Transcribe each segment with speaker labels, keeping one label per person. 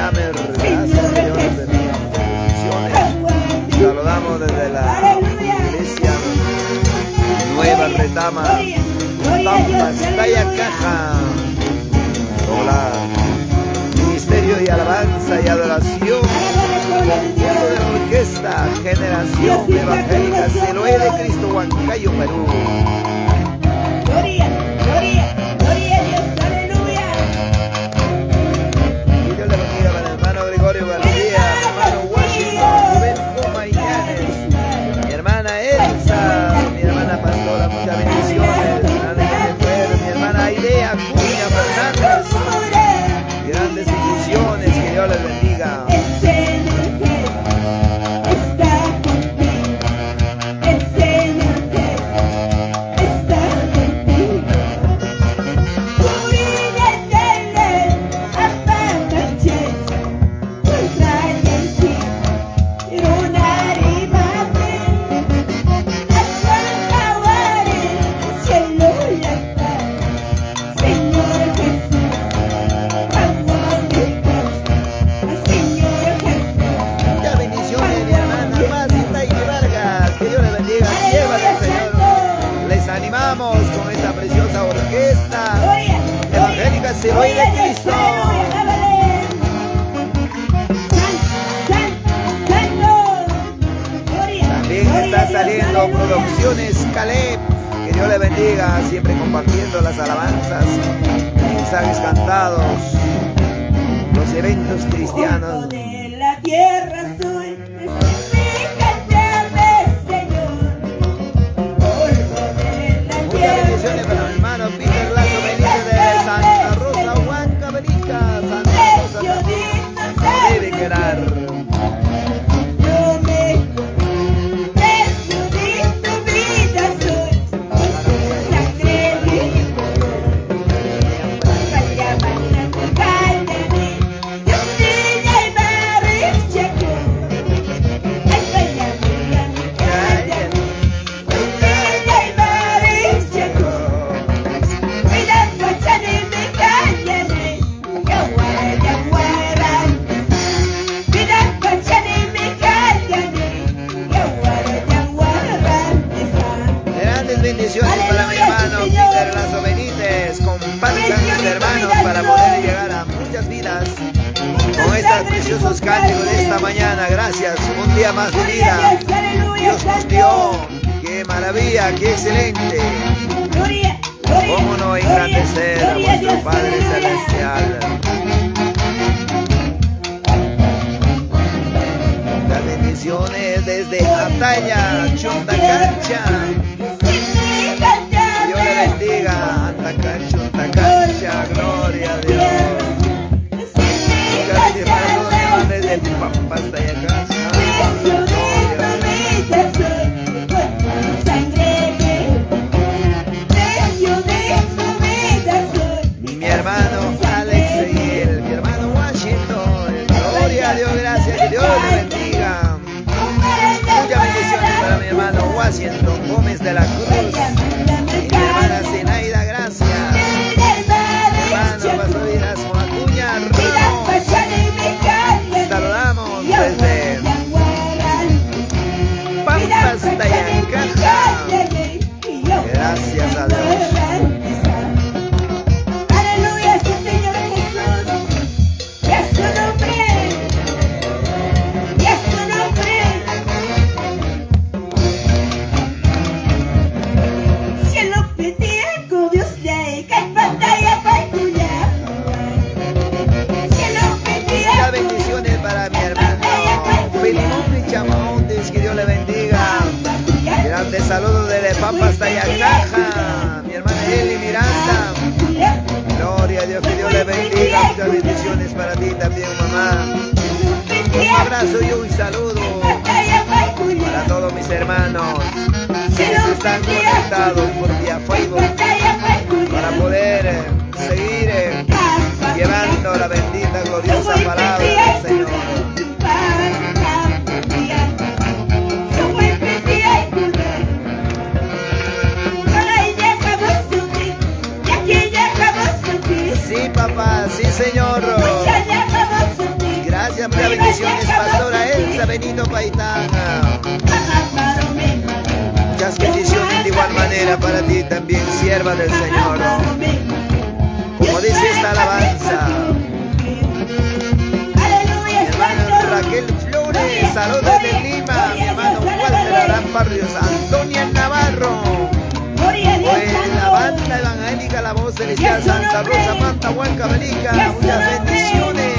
Speaker 1: llame. Gracias, Señor, bendiga. Bendiciones. Saludamos desde la iglesia Nueva Retama, Pampas, Talla Caja. Hola. Ministerio y alabanza y adoración. Conjunto de la orquesta Generación Evangélica Siloé de Cristo, Huancayo, Perú.
Speaker 2: Gloria, gloria, gloria a Dios, aleluya.
Speaker 1: Y Dios le bendiga para el hermano Gregorio García, mi hermano Washington, Rubén Comayanes, mi hermana Elsa, mi hermana Pastora, muchas bendiciones, mi hermana Jennifer, mi hermana Aidea Acuña Fernández, grandes bendiciones, que Dios les bendiga.
Speaker 2: El Señor Jesús está contigo. El Señor Jesús está contigo. Purina tele, apagache, ultrayensi, irunari mate, aswakawari, cielo lata, Señor Jesús.
Speaker 1: Muchas bendiciones, mi hermana Paz y Taide Vargas, que Dios les bendiga, siervas del Señor. Les animamos con esta preciosa orquesta evangélica Siloé de Cristo. También está saliendo Producciones Caleb, que Dios le bendiga, siempre compartiendo las alabanzas, mensajes cantados, los eventos cristianos.
Speaker 2: De la tierra soy, cántame, Señor. Polvo de la
Speaker 1: Muchas
Speaker 2: tierra.
Speaker 1: bendiciones para mi hermano Peter Lazo Benítez de Santa Rosa, Huancavelica, Santa Rosa, no debe quedar.
Speaker 2: Yo me precio de tu vida soy. Sangre de
Speaker 1: Bendiciones para mi hermano Peter Lazo Benítez. Compartan mis hermanos para poder llegar a muchas vidas con estos preciosos cánticos de esta mañana. Gracias, un día más de vida Dios nos dio. Qué maravilla, qué excelente. ¿Cómo no engrandecer a nuestro Padre Celestial? Las bendiciones desde Ataya, Chuntacancha. Dios le bendiga, Atacancha, gloria a Dios. Muchas bendiciones desde Pampas, Tayacacha. Mi hermano Alex Seguil, mi hermano Washington, gloria a Dios, gracias, que Dios le bendiga. Muchas bendiciones para mi hermano Washington Gómez de la Cruz y mi hermana Zenaida, gracias. Mi hermano Pastor Erasmo Acuña Ramos. Saludamos desde Pampas, Tayacaja. Gracias a Dios.
Speaker 2: Aleluya, sí, Señor Jesús. Y a su nombre. Y a su nombre. Cielo pedía con Dios le cae pantalla para tuya. Cielo pedía.
Speaker 1: Muchas bendiciones para mi hermano Filimón Chamontes, que Dios le bendiga. Grande saludo desde Pampas, Tayacaja. Mi hermana Eli Miranda. Gloria a Dios, que Dios le bendiga. Muchas bendiciones para ti también, mamá. Un abrazo y un saludo para todos mis hermanos que están conectados por vía Facebook para poder seguir llevando la bendita, gloriosa palabra del Señor. Sí, papá, sí, Señor. Benito Paitana. Muchas bendiciones de igual manera para ti también, sierva del Señor. Como dice esta alabanza. Mi hermano Raquel Flores, saludos desde Lima. Mi hermano Walter Arán Barrios, Antonia Navarro. Pues la banda evangélica La Voz Celestial Santa Rosa, Manta Huancavelica, muchas bendiciones.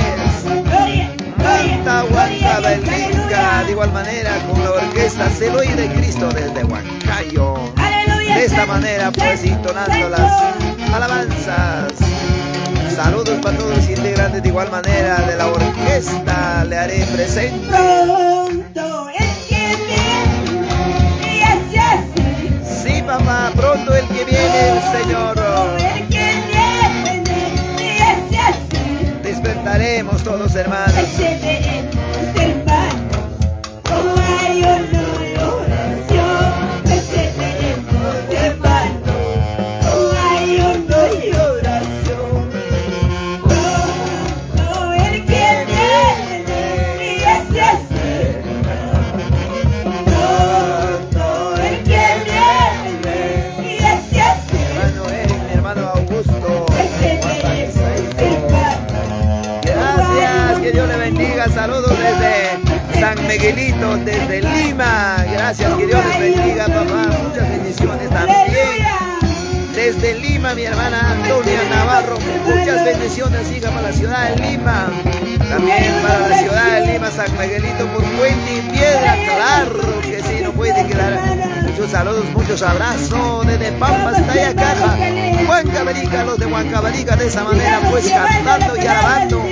Speaker 1: Manta Huancavelica, de igual manera con la orquesta Celoy de Cristo desde Huancayo. De esta manera pues entonando las alabanzas. Saludos para todos los integrantes de igual manera de la orquesta, le haré presente.
Speaker 2: Pronto el que viene y así hace.
Speaker 1: Sí, papá, pronto el que viene el Señor.
Speaker 2: El que viene y así hace.
Speaker 1: Despertaremos todos, hermanos.
Speaker 2: Perseveremos, hermano, como hay honor y oración. Perseveremos, hermano, como hay honor y oración. Pronto el que viene y así hace. Pronto el que viene y así hace.
Speaker 1: Hermano Eric, mi hermano Augusto.
Speaker 2: Perseveremos, hermano.
Speaker 1: Gracias, que Dios le bendiga. Saludos desde San Miguelito, desde Lima. Gracias, que Dios les bendiga, papá. Muchas bendiciones también. Desde Lima, mi hermana Antonia Navarro. Muchas bendiciones, hija, para la ciudad de Lima. También para la ciudad de Lima, San Miguelito, por Puente y Piedra. Claro que sí, no puede quedar. Muchos saludos, muchos abrazos desde Pampas, Tayacaja, Huancavelica, los de Huancavelica, de esa manera pues cantando y alabando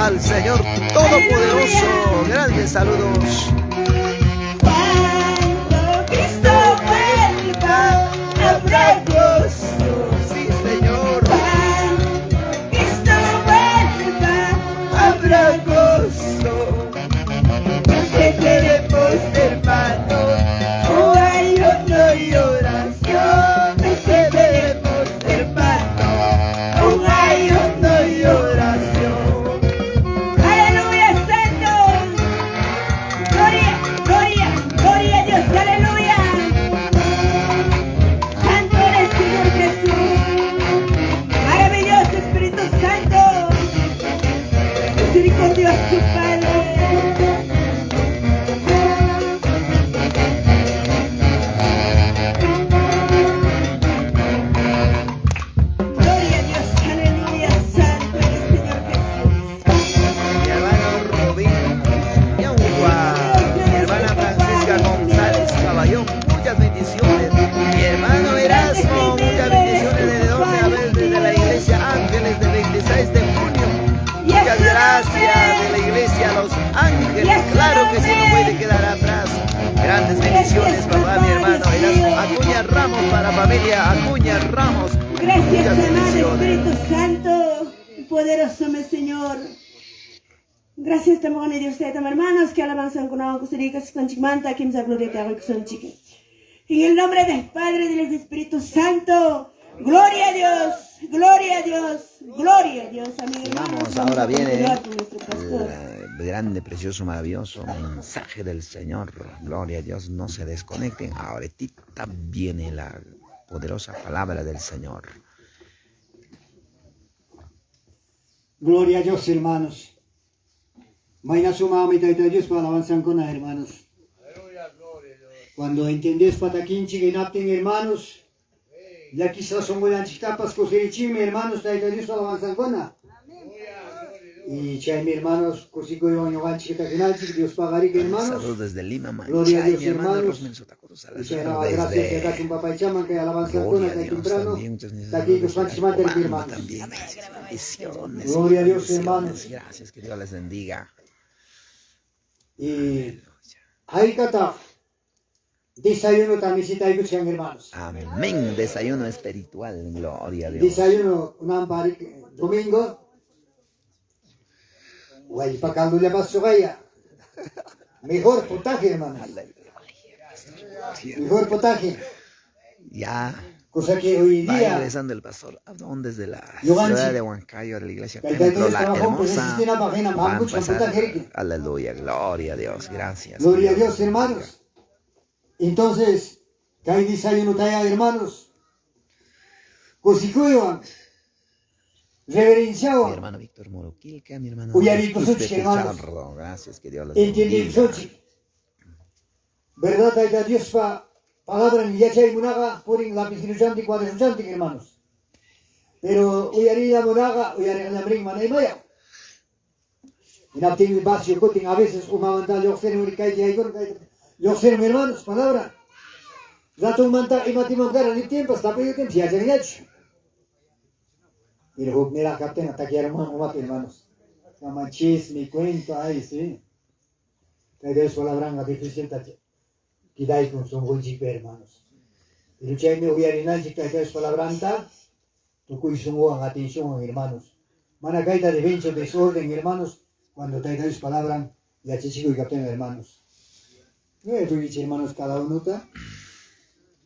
Speaker 1: al Señor Todopoderoso. Grandes saludos.
Speaker 2: Cuando Cristo vuelva, habrá gozo.
Speaker 1: Sí, Señor.
Speaker 2: Cuando Cristo vuelva, habrá gozo. Perseveremos, hermanos, oh hay honor y oración. Perseveremos, hermanos, oh hay honor y oración. Aleluya, santo. Gloria, gloria, gloria a Dios, aleluya. Santo eres, Señor Jesús. Maravilloso Espíritu Santo. Misericordioso Padre. Gloria a Dios, aleluya, santo eres, Señor Jesús.
Speaker 1: Mi hermano Robín Ñaugua, mi hermana Francisca González Caballón, muchas bendiciones. Mi hermano Erasmo, muchas bendiciones. ¿Desde dónde? A ver, desde la iglesia Ángeles del 26 de junio. Muchas gracias de la iglesia Los Ángeles. Claro que sí, no puede quedar atrás. Grandes bendiciones, papá, mi hermano Erasmo. Acuña Ramos para familia Acuña Ramos.
Speaker 2: Gracias,
Speaker 1: Muchas
Speaker 2: amado
Speaker 1: bendiciones.
Speaker 2: Espíritu Santo, poderoso mi Señor. Gracias, tamón y Dios te hermanos, que alabanzan con agua, que son chimanta, que me gloria que son chiqui. En el nombre del Padre y del Espíritu Santo, gloria a Dios, gloria a Dios, gloria a Dios, amigos.
Speaker 1: Vamos, ahora viene el grande, precioso, maravilloso mensaje del Señor. Gloria a Dios, no se desconecten. Ahorita viene la poderosa palabra del Señor.
Speaker 3: Gloria a Dios, hermanos. Mañana sumamos y Dios para alabanzar con los hermanos. Cuando entendés pataquinchi que napten, hermanos, ya quizás son buenas chicapas coserichime, hermanos, Dios para alabanzar con la. Y chay, mi hermanos, cosico y baño chiquita que Dios pagaría, hermanos.
Speaker 1: Saludos desde Lima,
Speaker 3: Gloria a
Speaker 1: Manchay,
Speaker 3: Dios,
Speaker 1: mi hermano
Speaker 3: hermanos.
Speaker 1: Rosmen Sotacoto Salazar,
Speaker 3: Y chay, gracias que acá un papá y chaman que alabanzar con
Speaker 1: Gloria
Speaker 3: la
Speaker 1: a Dios
Speaker 3: temprano.
Speaker 1: también, muchas
Speaker 3: Está aquí con Juan Chimante, hermanos.
Speaker 1: también, bendiciones.
Speaker 3: Gloria a Dios,
Speaker 1: bendiciones.
Speaker 3: hermanos.
Speaker 1: Gracias, que Dios les bendiga.
Speaker 3: Y hay kata desayuno también si te escuchan, hermanos.
Speaker 1: Amén. Desayuno espiritual, gloria a Dios.
Speaker 3: Desayuno un domingo. Guay, para cuando le paso vaya. Mejor potaje, hermanos. Mejor potaje.
Speaker 1: Ya
Speaker 3: Cosa que hoy
Speaker 1: Va
Speaker 3: día,
Speaker 1: ingresando el pastor Abdón desde la
Speaker 3: Yoganchi.
Speaker 1: ciudad de Huancayo de la iglesia
Speaker 3: Kay
Speaker 1: Templo
Speaker 3: Dios
Speaker 1: La
Speaker 3: trabajo, pues
Speaker 1: Hermosa.
Speaker 3: existe una página,
Speaker 1: Va a
Speaker 3: vamos a
Speaker 1: empezar.
Speaker 3: contar, Jerry.
Speaker 1: Aleluya, gloria a Dios, gracias.
Speaker 3: Gloria a
Speaker 1: que
Speaker 3: Dios,
Speaker 1: los bendiga.
Speaker 3: hermanos. Entonces, Kay desayuno talla, hermanos. Cosicueva,
Speaker 1: Mi
Speaker 3: reverenciaba,
Speaker 1: hermano Víctor Moroquilca, mi hermano
Speaker 3: Uyarico
Speaker 1: Quispe
Speaker 3: Sochi, hermanos.
Speaker 1: Pichardo. Gracias, que Dios los
Speaker 3: entiende el
Speaker 1: bendiga.
Speaker 3: Sochi. ¿Verdad? Talla Dios pa palabra ni yacha y munaga, ponen lápiz iluchante y cuadro iluchante, hermanos. Pero Uyari la monaga, Uyari la bring y maya. Y no tengo espacio, coten a veces, como avantar, yo sé, mi hermanos, palabra. Rato manta y mati mangar al tiempo, está pedido tiempo, ya se hecho. Y luego, mira, captain, hasta que hermanos. Camachis, mi cuento, ahí, sí. Que Dios fue la branga difícil, que dai con son buen chico, hermanos. Y lucha me voy a orinar, que Dios fue la branga, tu cuiso, atención, hermanos. Mana caída de vencho, desorden, hermanos, cuando te dais palabra, y a chico y captain, hermanos. No es tu hermanos, cada uno está.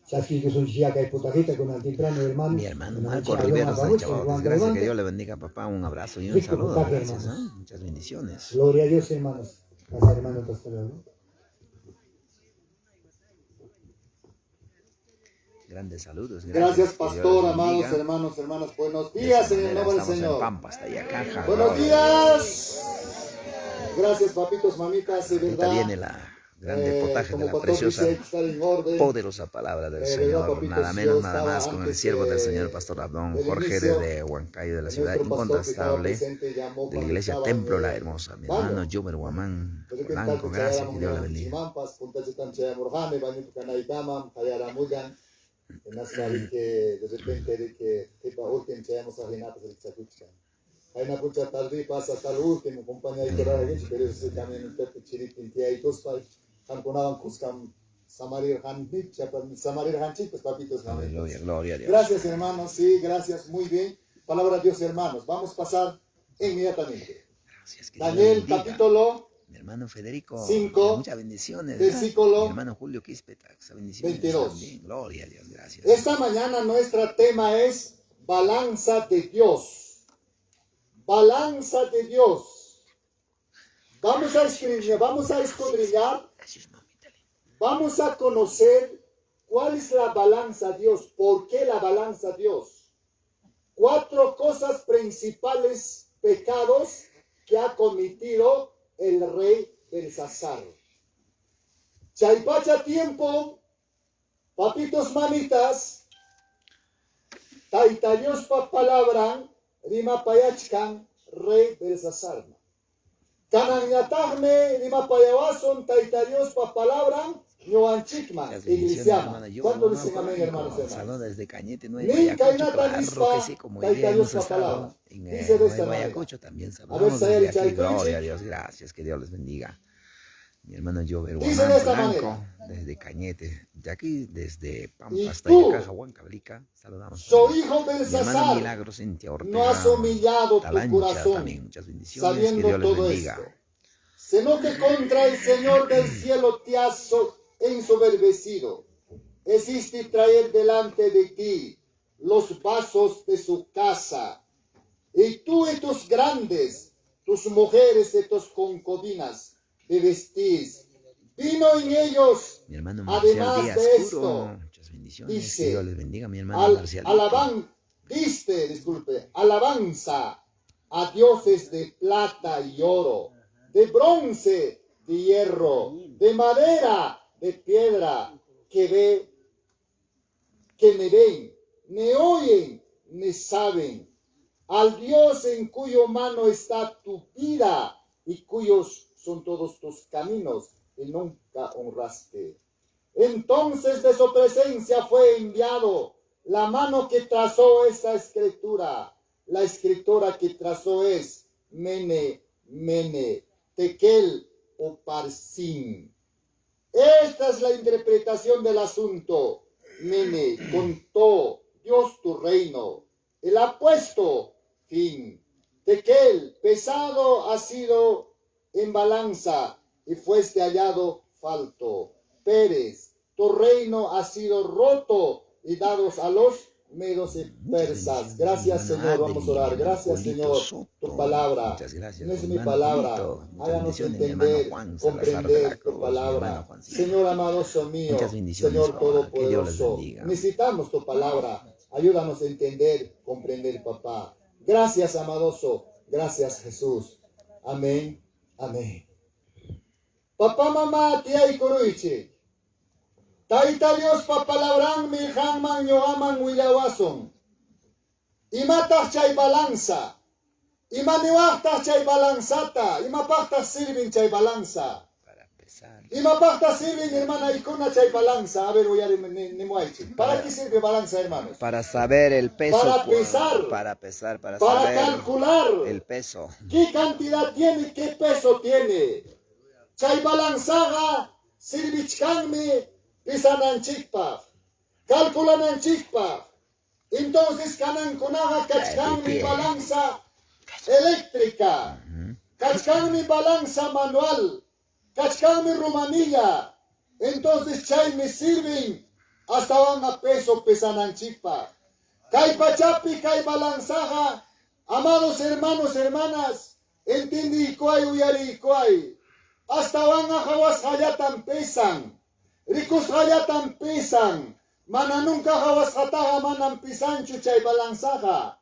Speaker 3: Sabes que son ya que hay potajita con el temprano, hermanos.
Speaker 1: Mi hermano Marco Rivera de Chabautes. Gracias, que Dios le bendiga, papá. Un abrazo y un
Speaker 3: Rico
Speaker 1: saludo.
Speaker 3: potaje,
Speaker 1: Gracias,
Speaker 3: hermanos.
Speaker 1: muchas bendiciones.
Speaker 3: Gloria a Dios, hermanos. Gracias, hermano pastor.
Speaker 1: Grandes saludos.
Speaker 4: Gracias,
Speaker 1: que Dios
Speaker 4: pastor,
Speaker 1: les
Speaker 4: amados
Speaker 1: bendiga.
Speaker 4: hermanos, hermanas. Buenos
Speaker 1: De
Speaker 4: días
Speaker 1: esta
Speaker 4: en el
Speaker 1: manera
Speaker 4: nombre del
Speaker 1: estamos en
Speaker 4: Señor.
Speaker 1: Pampa, hasta Yacaja.
Speaker 4: Buenos
Speaker 1: Gloria a Dios.
Speaker 4: días. Gracias, papitos, mamitas, de
Speaker 1: Ahorita
Speaker 4: verdad.
Speaker 1: viene la grande potaje de
Speaker 4: Como
Speaker 1: la
Speaker 4: pastor
Speaker 1: preciosa,
Speaker 4: dice, hay que estar en orden.
Speaker 1: poderosa palabra del
Speaker 4: verdad,
Speaker 1: Señor.
Speaker 4: papitos,
Speaker 1: Nada menos,
Speaker 4: yo
Speaker 1: nada
Speaker 4: estaba
Speaker 1: más, con el
Speaker 4: antes
Speaker 1: siervo del
Speaker 4: de-
Speaker 1: Señor, Pastor Abdón
Speaker 4: del
Speaker 1: Jorge
Speaker 4: inicio,
Speaker 1: desde Huancayo, de la ciudad
Speaker 4: nuestro pastor que estaba
Speaker 1: incontestable
Speaker 4: presente llamó
Speaker 1: de la
Speaker 4: cuando
Speaker 1: iglesia
Speaker 4: estaba
Speaker 1: Templo
Speaker 4: en
Speaker 1: La
Speaker 4: el
Speaker 1: Hermosa. Mi
Speaker 4: baño.
Speaker 1: hermano Jomer Guamán
Speaker 4: Pues que
Speaker 1: Blanco,
Speaker 4: tal,
Speaker 1: gracias,
Speaker 4: chayara
Speaker 1: que Dios le
Speaker 4: mungan
Speaker 1: bendiga.
Speaker 4: chimampas, punta chitan chaya morjane, baño tucanaitamam, chayara mugan. En las que de repente de que tipo último chayamos a Renato del Chacucha. Hay una pucha tarde pasa hasta el último compañía de Torah de pero ese también un pepe chiritin tía y tos para canconaban cuscam samarir hanit, samarir hanchit, pues papitos mamitas.
Speaker 1: Aleluya, gloria a Dios.
Speaker 4: Gracias hermanos, sí, gracias, muy bien. Palabra de Dios hermanos, vamos a pasar inmediatamente.
Speaker 1: Gracias, que Dios le
Speaker 4: Daniel
Speaker 1: bendiga.
Speaker 4: capítulo
Speaker 1: Mi hermano Federico,
Speaker 4: 5,
Speaker 1: muchas bendiciones.
Speaker 4: versículo
Speaker 1: Mi hermano Julio Quispetax, bendiciones
Speaker 4: 22.
Speaker 1: también. Gloria a Dios, gracias.
Speaker 4: Esta mañana nuestro tema es balanza de Dios. Balanza de Dios. Vamos a escribir, vamos a escudriñar,
Speaker 1: Gracias, mamita.
Speaker 4: vamos a conocer cuál es la balanza de Dios, por qué la balanza de Dios. 4 cosas principales, pecados que ha cometido el rey Belsasar. Chaipacha tiempo, papitos mamitas, taitayos pa palabra, rima payachkan, rey Belsasar. Kananyatagme, rima payawason, taitayos pa palabra, ñoanchikma,
Speaker 1: Las bendiciones,
Speaker 4: iglesiama.
Speaker 1: hermana. Yo,
Speaker 4: ¿Cuánto
Speaker 1: hermano,
Speaker 4: dicen amén,
Speaker 1: Franco,
Speaker 4: hermanos y hermanas?
Speaker 1: saludos desde Cañete, Nuevo
Speaker 4: Ni
Speaker 1: Ayacucho,
Speaker 4: kainata
Speaker 1: claro
Speaker 4: nispa,
Speaker 1: que sí, como hoy día
Speaker 4: taitayos
Speaker 1: hemos
Speaker 4: pa
Speaker 1: estado
Speaker 4: palabra.
Speaker 1: en
Speaker 4: Dice de esta
Speaker 1: Nuevo
Speaker 4: manera.
Speaker 1: Ayacucho, también
Speaker 4: A ver,
Speaker 1: saludamos
Speaker 4: Sayari
Speaker 1: desde aquí,
Speaker 4: Chaitunchi.
Speaker 1: gloria a Dios, gracias, que Dios les bendiga. Mi hermano Jover
Speaker 4: Dice de
Speaker 1: Guamán
Speaker 4: esta
Speaker 1: Blanco,
Speaker 4: manera.
Speaker 1: desde Cañete, de aquí, desde
Speaker 4: Y
Speaker 1: Pampa hasta
Speaker 4: tú,
Speaker 1: Yacaja, Huancavelica, saludamos.
Speaker 4: Soy hijo
Speaker 1: Mi hermano
Speaker 4: Belsasar,
Speaker 1: Milagro Cintia Ortega,
Speaker 4: no has humillado tu
Speaker 1: Talancha,
Speaker 4: corazón,
Speaker 1: también muchas bendiciones, que
Speaker 4: sabiendo
Speaker 1: Dios les
Speaker 4: todo
Speaker 1: bendiga.
Speaker 4: esto, sino que contra el Señor del cielo te has ensoberbecido. Hiciste traer delante de ti los vasos de su casa, y tú y tus grandes, tus mujeres y tus concubinas, te vestís. Vino en ellos,
Speaker 1: Mi hermano Marcial
Speaker 4: además
Speaker 1: Díaz
Speaker 4: de
Speaker 1: Puro,
Speaker 4: esto,
Speaker 1: muchas bendiciones,
Speaker 4: dice,
Speaker 1: que Dios les bendiga, mi hermano Marcial.
Speaker 4: alabanza a dioses de plata y oro, de bronce, de hierro, de madera, de piedra, que me ven, me oyen, me saben, al Dios en cuyo mano está tu vida y cuyos son todos tus caminos y nunca honraste. Entonces de su presencia fue enviado la mano que trazó esta escritura. La escritura que trazó es Mene, Mene, Tekel o Parsin. Esta es la interpretación del asunto. Mene, contó Dios tu reino. Él ha puesto fin. Tekel, pesado ha sido en balanza y fuiste hallado falto. Pérez, tu reino ha sido roto y dados a los medos y persas. Gracias, Señor. Vamos a orar. Gracias, Señor, tu palabra. No es mi palabra. Háganos entender, comprender tu palabra. Señor amadoso mío, Señor todopoderoso, necesitamos tu palabra. Ayúdanos a entender, comprender, papá. Gracias, amadoso. Gracias, Jesús. Amén. Amén. Papá, mamá, tía y coruiche. Taita Dios papalabrang mi hangman yoaman willawason. Imatach chay balanza. Imaniwachtas chay balanzata. Imapachtas sirvin chay balanza. Imapachtas sirvin hermana ikuna chay balanza. A ver, voy a ¿para qué sirve balanza, hermanos?
Speaker 1: Para saber el peso.
Speaker 4: Para pesar.
Speaker 1: Para pesar, para
Speaker 4: Para
Speaker 1: saber
Speaker 4: calcular
Speaker 1: el peso.
Speaker 4: ¿Qué cantidad tiene y qué peso tiene? Chay balanzaga sirvichkanmi pisananchikpa. Calculananchikpa. Entonces kanankunaga kachkanmi balanza eléctrica. Kachkanmi balanza manual. Kachkanmi rumanilla. Entonces chay me sirven hasta van a peso pesananchikpa. Kay pachapi kay balanzaga. Amados hermanos, hermanas, entendí cuay uyari cuay. Hasta van a jawas hayatan pesan. Ricos hayatan pesan. Mana nunca jawas hataja manan pisanchu chay balanzaja.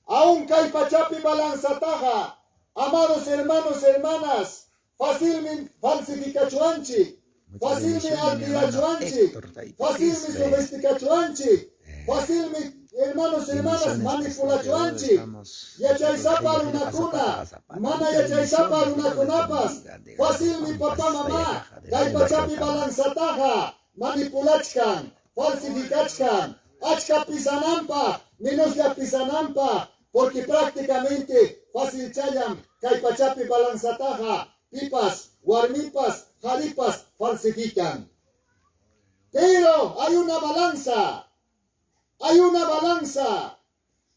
Speaker 4: Aún kay pachapi balanzataja. Amados hermanos, hermanas, fácilmente falsificachuanchi. Fácilmente altirachuanchi. Fácilmente sofisticachuanchi. Fácilmente, hermanos, hermanas, manipulachuanchi. Yachaizapa una cuna. Mana yachaizapa una cunapas. Fácil mi papá, mamá. Kay pachapi balanzataja. Manipulachkan. Falsificachkan. Achka pisanampa. Menos ya pisanampa. Porque prácticamente fácil chayam. Kay pachapi balanzataja. Pipas, guarmipas, jaripas falsifican. Pero hay una balanza. Hay una balanza.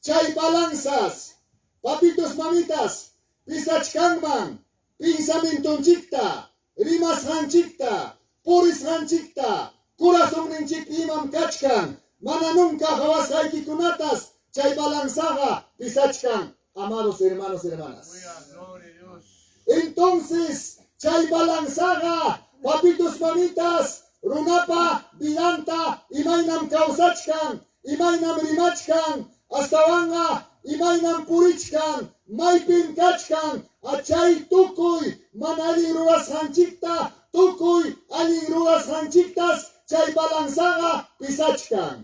Speaker 4: Chay balanzas. Papitos, mamitas. Pisachkanman. Pinsamintonchikta. Rimas hanchikta. Puris hanchikta. Corazón ninchik imam kachkan. Mana nunca jawas haikikunatas. Chay balanzaga. Pisachkan. Amados hermanos, hermanas. Entonces, chay balanzaga. Papitos, mamitas. Runapa, Vidanta, Imainam Kausachkan, Imainam Rimachkan, Astavanga, Imainam Purichkan, Maipin Kachkan, Achay Tukuy, Manali Ruas Hanchikta, Tukuy, Ali Ruas Hanchiktas, Chay Balanzaga, Pisachkan.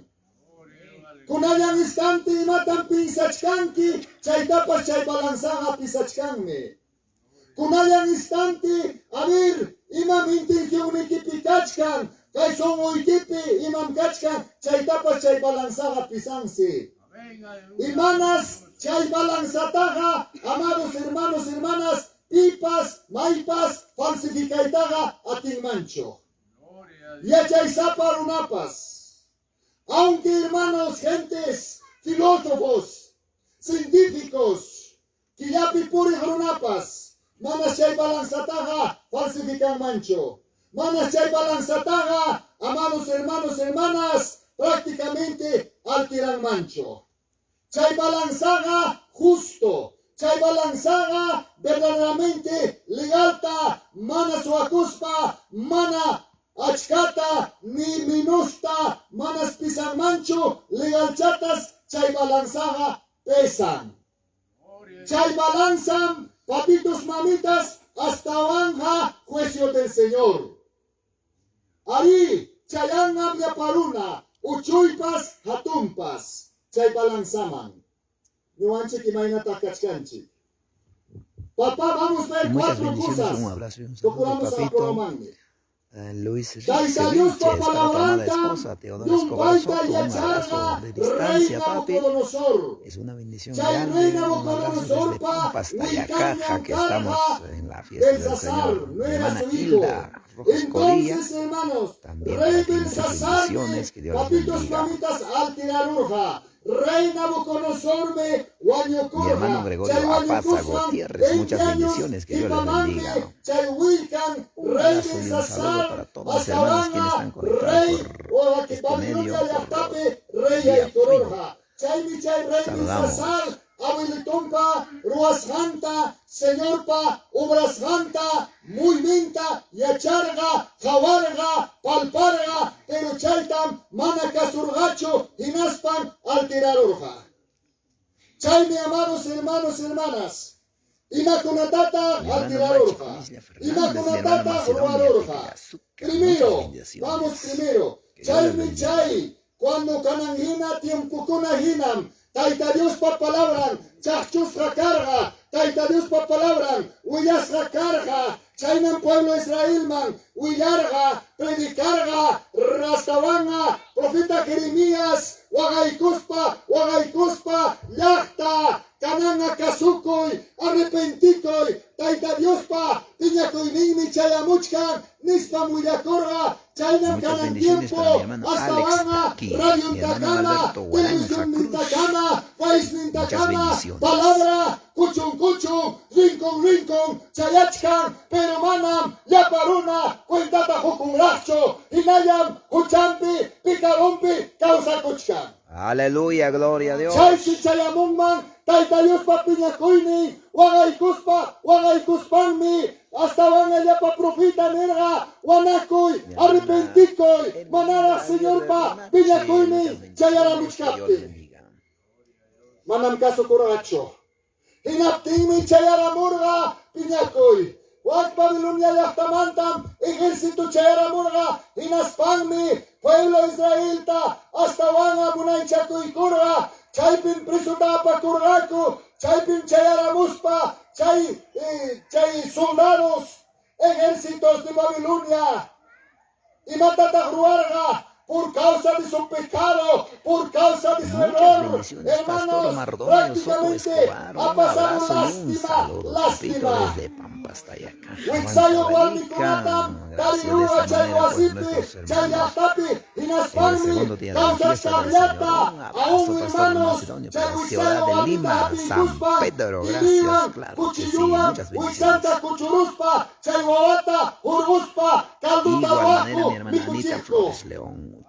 Speaker 4: Kunayan instante Imatan Pisachkanki, Chay Tapas Chay Balanzaga, Pisachkanme. Kunayan instante, a ver, imam intención equipi kachkan, kay son equipi, imam kachkan, chay tapas chay balanzaga pisansi. Imanas, chay balanzataga, amados hermanos, hermanas, pipas, maipas, falsificaitaga, atin mancho. Ya chay zapar unapas. Aunque hermanos, gentes, filósofos, científicos, que ya pipuri unapas, manas chay balanzataga, falsifican mancho. Manas chay balanzataga, amados hermanos, hermanas, prácticamente altiran mancho. Chay balanzaga, justo. Chay balanzaga, verdaderamente legalta. Mana suacuspa, mana achkata, ni minusta. Manas pisan mancho, legal chatas, chay balanzaga, pesan. Chay balanzan, papitos, mamitas, hasta banja, juicio del Señor. Ahí, chayangam ya paruna, uchuypas, hatumpas, chay balanzaman. Nuanche que maina takachkanchi. Papá, vamos a ver
Speaker 1: Muchas
Speaker 4: cuatro
Speaker 1: bendiciones,
Speaker 4: cosas.
Speaker 1: un abrazo y un
Speaker 4: Procuramos
Speaker 1: saludo,
Speaker 4: a
Speaker 1: papito.
Speaker 4: Poromangue.
Speaker 1: Luis
Speaker 4: Daisa Dios,
Speaker 1: Ceviches,
Speaker 4: papá,
Speaker 1: para tu
Speaker 4: la
Speaker 1: amada
Speaker 4: blanca,
Speaker 1: esposa, Teodora Escobar
Speaker 4: Yumbaita
Speaker 1: Soto,
Speaker 4: y
Speaker 1: un abrazo
Speaker 4: Acharga,
Speaker 1: de distancia,
Speaker 4: Reina
Speaker 1: papi.
Speaker 4: Nabucodonosor.
Speaker 1: Es una bendición
Speaker 4: Chay
Speaker 1: grande,
Speaker 4: Reina
Speaker 1: un abrazo
Speaker 4: Nabucodonosor,
Speaker 1: desde Pampas,
Speaker 4: Huicaña,
Speaker 1: Tayacaja, que estamos en la fiesta del
Speaker 4: Belsasar,
Speaker 1: Señor.
Speaker 4: no
Speaker 1: Mi
Speaker 4: era
Speaker 1: hermana
Speaker 4: su hijo.
Speaker 1: Hilda Rojas Colilla,
Speaker 4: Entonces, hermanos,
Speaker 1: también
Speaker 4: Rey
Speaker 1: para ti muchas
Speaker 4: Belsasar,
Speaker 1: bendiciones, que Dios les
Speaker 4: papitos,
Speaker 1: bendiga.
Speaker 4: mamitas, Altiraruja, Rey Nabucodonosor me
Speaker 1: Mi hermano Gregorio Apaza Gutiérrez, muchas bendiciones, que Dios les bendiga. Un abrazo y un saludo para todos los hermanos quienes están conectados por este medio, por vía free. Saludamos.
Speaker 4: Abilitumpa, Ruashanta, Señorpa, Ubrashanta, Muy Minta, Yacharga, Javarga, Palparga, Peruchaitam, Manacasurgacho, Hinaspan, Altirarurja. Chay, mi amados hermanos y hermanas, Imacunatata, Altirarurja, Imacunatata, Ruarurja. Primero, vamos primero, Chay, mi chay, cuando canangina, tiempo hinam. Taita Dios pa palabran, chachus la carga, Taita Dios pa palabran, huyas la carga, chainan pueblo Israel man, huyarga, predicarga, rastabanga, profeta Jeremías, wagaikuspa, yachta, cananga kasukoy, arrepentikoy, Taita Dios pa, tiñakoy nimi chayamuchkan, nispa muyakorga, chainan canan tiempo, hasta vanga, radio Intacana, televisión Intacana, país Intacana, palabra, kuchun, rincón, chayachkan, pero manam, yaparuna, cuentata jucunracho, inayam, huchampi, picarompi, causa kuchkan.
Speaker 1: Aleluya, gloria a Dios.
Speaker 4: Chaysi chayamungman, Taita Dios pa piñakoyni, wagaikuspanmi, hasta van allá pa profita nerga, wanakoy, arrepentikoy, manara Señor pa, piñakoyni, chayaramuchkapti. Manam caso coracho. Inaptingmi chayaramurga, piñakoy. Wak Babilonia yachtamantam, ejército chayaramurga, inaspangmi, pueblo israelita, hasta van a bunaychakoy kurga, chaypin presutapa kurgaku, chaypin chayaramuspa, chay soldados, ejércitos de Babilonia, y matata ruarga, por causa de su pecado, por causa de su error, hermanos, prácticamente ha pasado lástima. Wixayo Guardicunatam, Tarirua Chayhuasipi, Chayahtapi, Inaspalmi, causa Sarriata, aún hermanos, Chayhuixayo Guardicunapi, Cuspa, Iliman, Cuchilluan, Huixanta Cuchuruspa, Chayhuawata, Urguspa, Caldutahuaco, Micuchilco.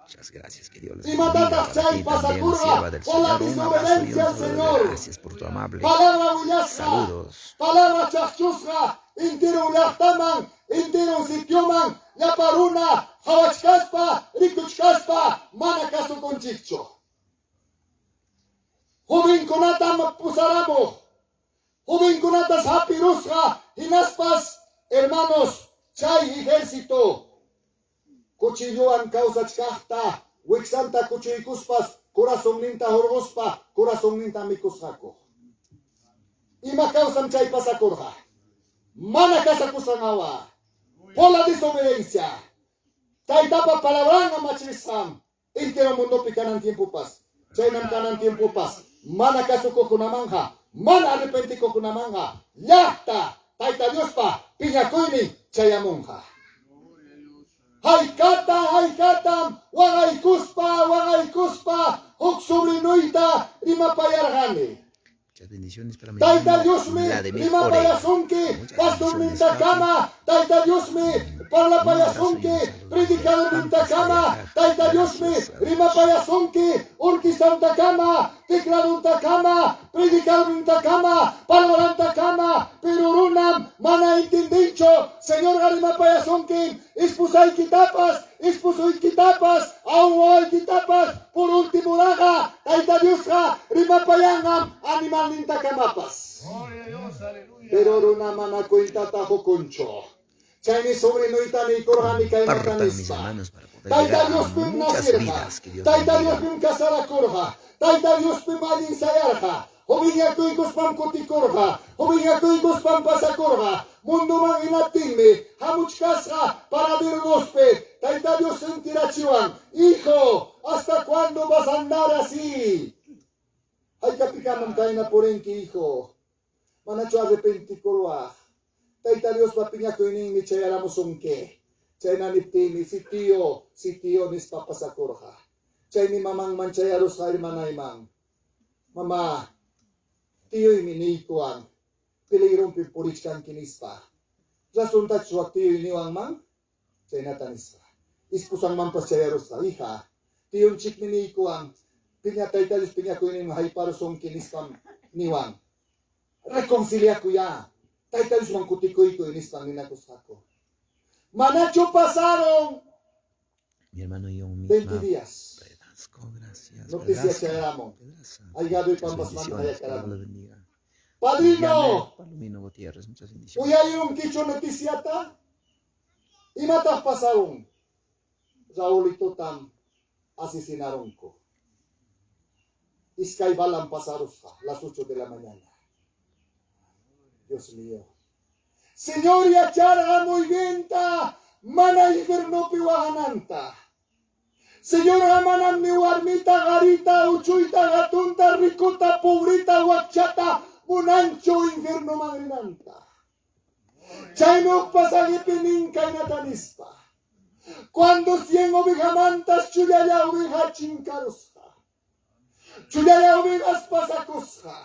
Speaker 1: Muchas gracias, que Dios les bendiga. Para ti también, sierva del Señor, un abrazo y un saludo. Gracias por tu amable saludos.
Speaker 4: Palabra chachusra, intiro yachtaman, intiro sitioman, yaparuna, hawachkaspa, rikuchkaspa, manakasu conchicho. Jubinkunatam pusaramo, jubinkunatas hapirusra, hinaspas, hermanos, chay ejército. Cuchilluan causa chkahta, wixanta cuchillicuspas, corazón ninta horgospa, corazón ninta mikusako. Ima causan chay pasakurja. Mana casa kusanawa. Por la desobediencia. Taitapa palabranga machisam. Entero mundo picanan tiempo paz. Chaynam canan tiempo paz. Mana caso cokunamanja. Mana arrepenti cokunamanja. Yachta. Taita Diospa. Piñacuini. Chayamonja. Haikatam, wagaikuspa, huxurinuita, rimapayargani.
Speaker 1: Muchas bendiciones para mi
Speaker 4: Taita Dios me,
Speaker 1: Vladimir
Speaker 4: rima
Speaker 1: Orega.
Speaker 4: payasunki, pastor Nintacama, Taita Dios me, para la payasunki, predicador Nintacama, Taita Dios me, rima payasunki, urki Santa Cama, teclado Nintacama, predicador Nintacama, palabra Nintacama, pirurunam, mana intendincho, señor Garima payasunki, expusay quitapas, aún quitapas, por último raga, Taita Diosra, rima payangam, animal Nintacamapas. Pero una mana cuenta tajo concho. Chayni sobre noita ni corjani cae
Speaker 1: Compartan, mis
Speaker 4: mecanispa.
Speaker 1: hermanos, para poder
Speaker 4: Taita
Speaker 1: llegar a
Speaker 4: Dios pim
Speaker 1: muchas
Speaker 4: nasirja.
Speaker 1: vidas. Que Dios
Speaker 4: Taita Dios
Speaker 1: bendiga.
Speaker 4: pim casara corja. Taita Dios pim adin sayarja. Hobinya kuikos pam koti korja. Hobinya kuikos pam pasa korja. Mundo man inatinme. Hamuch kasra para ver gospe. Taita Dios sentirá chiwan. Hijo, ¿hasta cuándo vas a andar así? Ay kapikamam kaina porenki, hijo. Manacho arrepenti korwa. Taita Dios papiñako ining mi chayaramos unke. Chay naniptini, si tío, nis papasakorja. Chay ni mamang manchayaros kay manaymang. Mama, tiyo iminikuan, peligro pipurichkan kinispa. Rasunta chua tiyo iniwang mang, chay natanispa. Ispusang man pasyayaros sa hija, tiyo chik minikuan, pinyatay talis pinyakuinin mahay parusong kinispam niwang. Reconcilia kuya, tay talis mang kutikoy ko inispang ninakusako. Manacho pasaron
Speaker 1: Mi hermano, yung
Speaker 4: 20 días.
Speaker 1: Gracias.
Speaker 4: Noticias que éramos. Hay gado y pampas
Speaker 1: Bendiciones,
Speaker 4: manta
Speaker 1: Dios lo
Speaker 4: ya
Speaker 1: bendiga.
Speaker 4: Padrino,
Speaker 1: Palomino Gutiérrez, muchas bendiciones.
Speaker 4: kuya yung kicho noticiata. Imatah pasaron. Raulito tam asesinaron ko. Iskay balang pasaros ka, las 8 de la mañana. Dios mío. Señor, ya charga muy venta, mana inferno piwahananta. Señor, amanam mi warmita, garita, uchuita, gatunta, ricuta, pobrita, huachata, munancho, inferno magrinanta. Chaynok pasagipinin kay natanispa. Cuando 100 ovejamantas, chuyaya oveja chinkarosja. Chuyaya ovejas pasacosja.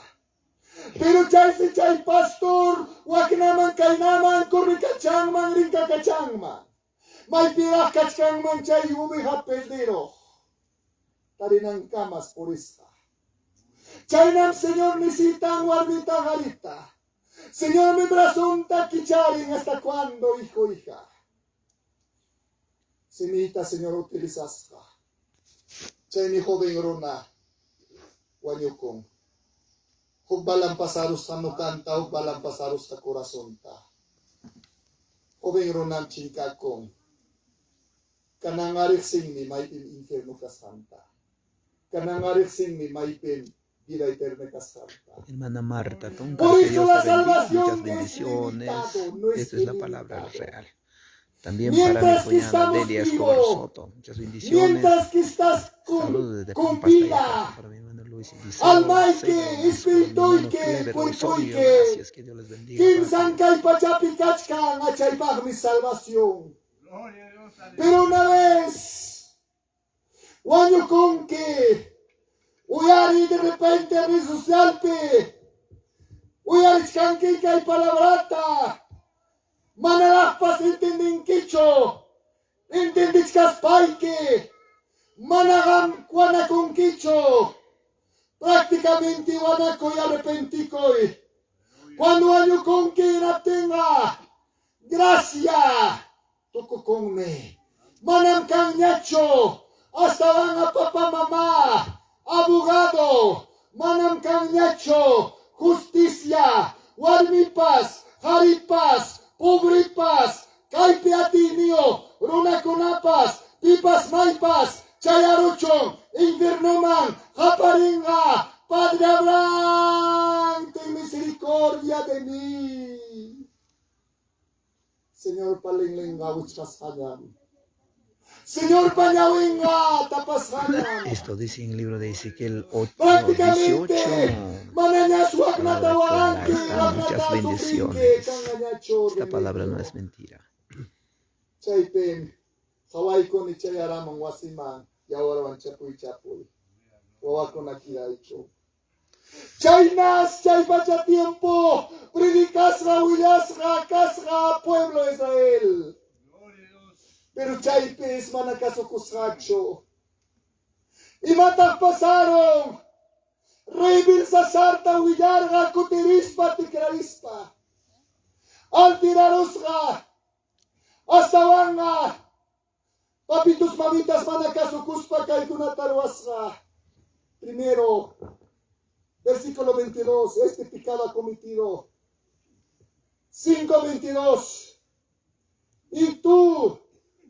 Speaker 4: Pero chay si chay pastor, waknaman kainaman, kurrikachangman, rinkakachangman. May pirah kachkangman chay oveja perdero. Tarinang kamas por esta. Chay nam Señor nisitang warmita garita. Señor mi brazonta kicharin, ¿hasta cuándo, hijo, hija? Semita, Señor, utilizasca. Chay mi joven runa, wanyukong. Hugbalang pasaros sa nukanta, hugbalang pasaros sa korasonta. Joven runa chingkakong. Kanangarik sing ni maipin infierno kasanta. Kanangarik sing ni maipin vida eterna kasanta.
Speaker 1: Hermana Marta,
Speaker 4: Por
Speaker 1: que
Speaker 4: eso
Speaker 1: Dios
Speaker 4: la
Speaker 1: te bendiga,
Speaker 4: salvación
Speaker 1: muchas bendiciones.
Speaker 4: no es
Speaker 1: Esta es la palabra
Speaker 4: ilimitado.
Speaker 1: real. También
Speaker 4: Mientras
Speaker 1: para
Speaker 4: que
Speaker 1: mi cuñada
Speaker 4: estamos
Speaker 1: Delia
Speaker 4: vivos,
Speaker 1: Escobar Soto, muchas bendiciones.
Speaker 4: Mientras que estás
Speaker 1: Saludos desde
Speaker 4: con
Speaker 1: Pampas, Tayacaja,
Speaker 4: vida,
Speaker 1: para mi hermano Luis Eliseo,
Speaker 4: alma y
Speaker 1: Cero,
Speaker 4: que,
Speaker 1: para mi
Speaker 4: espíritu y
Speaker 1: hermano
Speaker 4: que,
Speaker 1: Clever
Speaker 4: cuerpo y
Speaker 1: Osorio,
Speaker 4: que,
Speaker 1: gracias, que Dios les bendiga.
Speaker 4: Kinsan kay pachapikachkan, achaybag mi salvación. Pero una vez, guaño con que, uyari de repente resucialpe, uyari chanque kay palabrata, manaraspas entendin kicho, entendis kaspayke, managam kuana con kicho, prácticamente guanaco y arrepenticoy. Cuando año con que la tenga, gracia, toco con me, manam cañacho, hasta van a papá mamá, abogado, manam cañacho, justicia, warmipas, jaripas, pobripas, caipiatinio, runacunapas, pipas maipas, chayarucho, invernoman, japaringa, Padre Abraham, ten misericordia de mí. Señor Palinglinga, Uchashayan. Señor Pañawenga, Tapashayan.
Speaker 1: Esto dice en el libro de Ezequiel 8,
Speaker 4: Prácticamente,
Speaker 1: 18.
Speaker 4: Mananya Suagnata Waranki,
Speaker 1: Muchas bendiciones. Esta palabra no es mentira.
Speaker 4: Chaypen, Hawaii con Chayaraman Wasiman, Yawaran Chapuy Chapuy. Wawakon Akiraicho. Chaynas, chaypacha tiempo, predicasra, huyasra, casra, pueblo de Israel. Pero chaypes manacaso cusracho. Y matas pasaron. Rey Bilsasarta, huyarga, coterispa, ticraispa. Al tirarosra. Hasta vanga. Papitos mamitas manacaso cuspa, caikunatarwasra. Primero. Versículo 22, este pecado ha cometido. 5:22. Y tú,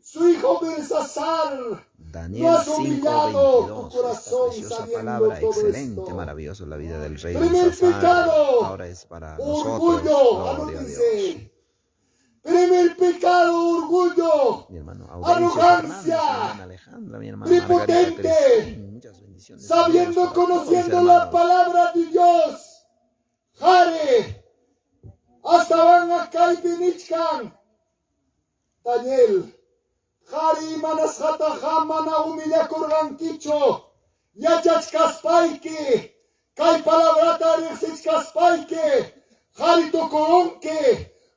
Speaker 4: su hijo Belsasar,
Speaker 1: Daniel
Speaker 4: no has humillado tu
Speaker 1: 5:22.
Speaker 4: corazón
Speaker 1: Esta preciosa
Speaker 4: sabiendo
Speaker 1: palabra,
Speaker 4: todo
Speaker 1: excelente,
Speaker 4: esto.
Speaker 1: maravilloso la vida del rey
Speaker 4: Primer
Speaker 1: Belsasar.
Speaker 4: pecado,
Speaker 1: Ahora es para nosotros.
Speaker 4: orgullo,
Speaker 1: Gloria a
Speaker 4: anúntense.
Speaker 1: Dios.
Speaker 4: Primer pecado, orgullo,
Speaker 1: Mi hermano Audencio
Speaker 4: arrogancia,
Speaker 1: Fernández, mi hermana Alejandra, mi hermana Margarita
Speaker 4: prepotente,
Speaker 1: Cristín, muchas bendiciones.
Speaker 4: sabiendo,
Speaker 1: Dios para todos mis
Speaker 4: conociendo la
Speaker 1: hermanos.
Speaker 4: palabra de Dios. Jare, hasta van a Kaipinichkan. Daniel, Jari manas hata jamana humilla korgankicho, yachachkaspaiki, Kay palabrata rixichkaspaike. Jarito koronke.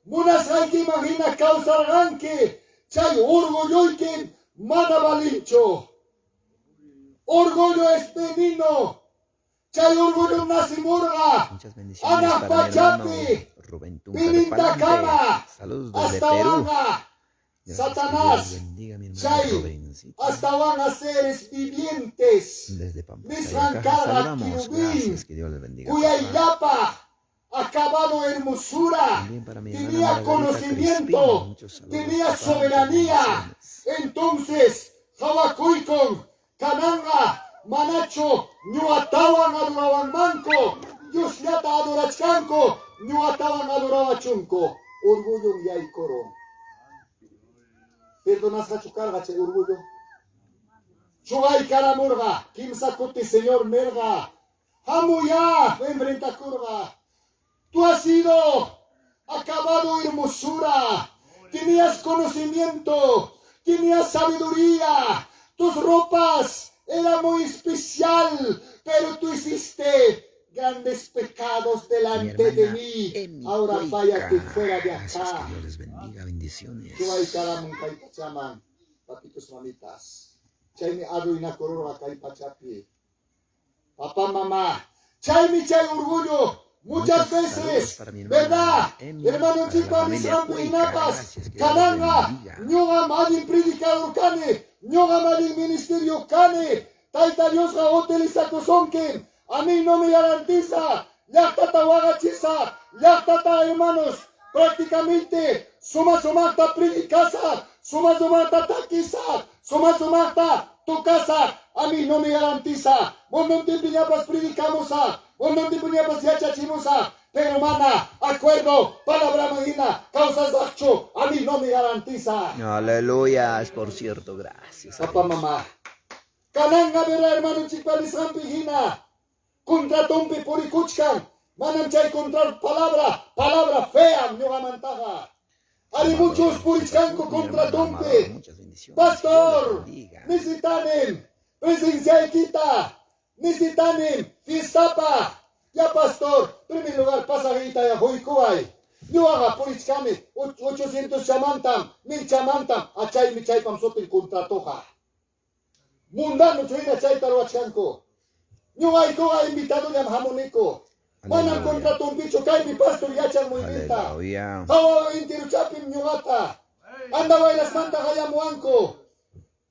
Speaker 4: Munas hayki imagina causarganke. Chay orgulloyken mana valincho. Orgullo es veneno. Chay orgullo nasimurga.
Speaker 1: Muchas bendiciones
Speaker 4: Ana
Speaker 1: para mi hermano
Speaker 4: Pachapi.
Speaker 1: Rubén
Speaker 4: Pininta
Speaker 1: Tunca
Speaker 4: Cama.
Speaker 1: Saludos desde
Speaker 4: Hasta
Speaker 1: Perú.
Speaker 4: Wanga.
Speaker 1: Gracias, que Dios
Speaker 4: Satanás.
Speaker 1: bendiga a mi hermano
Speaker 4: Chay.
Speaker 1: Rubéncito.
Speaker 4: Hasta van a seres vivientes.
Speaker 1: Desde Pampa,
Speaker 4: Misrancada,
Speaker 1: Sayacaja, saludamos.
Speaker 4: Kirubín.
Speaker 1: Gracias, que Dios les bendiga.
Speaker 4: Cuya
Speaker 1: papá.
Speaker 4: yapa. Acabado hermosura.
Speaker 1: También para mi hermana
Speaker 4: Tenía
Speaker 1: Margarita
Speaker 4: conocimiento.
Speaker 1: Crispín, muchos saludos,
Speaker 4: Tenía
Speaker 1: papá,
Speaker 4: soberanía.
Speaker 1: bendiciones.
Speaker 4: Entonces, Hawakuikon, Kananga, Manacho, Ñuatawan adoraban manco, Yuslata adorachkanko, Ñuatawan adorabachunko, orgullo y hay coro. Perdonas hachucarga, che orgullo. Chugay caramurga, Kimsakuti señor merga, Hamuya, enfrenta curva. Tú has sido acabado hermosura, tenías conocimiento, tenías sabiduría, tus ropas eran muy especial, pero tú hiciste grandes pecados
Speaker 1: Mi
Speaker 4: delante de
Speaker 1: hermana
Speaker 4: mí.
Speaker 1: Emi
Speaker 4: Ahora
Speaker 1: Cuica.
Speaker 4: váyate fuera de
Speaker 1: Gracias,
Speaker 4: acá.
Speaker 1: que Dios les bendiga. Bendiciones.
Speaker 4: Yo hay caramun kay pachaman, papitos mamitas. Chay mi ado inakorora kay pachapi. Papá, mamá, chay mi chay orgullo. Muchas
Speaker 1: Muchos saludos
Speaker 4: veces,
Speaker 1: para mi hermana
Speaker 4: ¿verdad?
Speaker 1: Emi,
Speaker 4: Hermano
Speaker 1: para la
Speaker 4: chico,
Speaker 1: familia
Speaker 4: Amisram
Speaker 1: Cuica.
Speaker 4: Pinapas,
Speaker 1: Gracias, que Dios les
Speaker 4: Kananga,
Speaker 1: bendiga.
Speaker 4: Ñoga Malin predicador Cane, Ñoga Malin ministerio Cane, Taita Dios Hotel y Sacosonken, a mí no me garantiza, Yachtata Wagachisa, Yachtata hermanos, prácticamente, Suma Sumata predicasa, Suma Sumata Taquisa, Suma Sumata tu casa, a mí no me garantiza, vos no te piñapas predicamos a, vos no te piñapas yachachimos a, pero hermana, acuerdo, palabra magina, causas dacho, a mí no me garantiza.
Speaker 1: Aleluya, es por cierto, gracias.
Speaker 4: Papá, mamá. Kananga vera hermano chipali sampigina. Contra tompe puricuchkan. Manamchay contra palabra fea, no amantaja. Hay muchos purichkanko contra tompe.
Speaker 1: Muchas bendiciones.
Speaker 4: Pastor,
Speaker 1: Que Dios les bendiga.
Speaker 4: necesitanen, presencia quita, necesitanen, fiestapa. Ya pastor, primer lugar, pasajita ya hoikuay. No haga purichkame, 800 chamantam, 1000 chamantam, achay mi chay pamsotin contratoja. Mundano chuina chay taruachanko. No hay coa invitado ya jamonico. Manam contra un bicho kay mi pastor ya chan muy venta.
Speaker 1: Aleluya.
Speaker 4: Hawa intiruchapim nyugata. Anda bailas manta hayamuanko.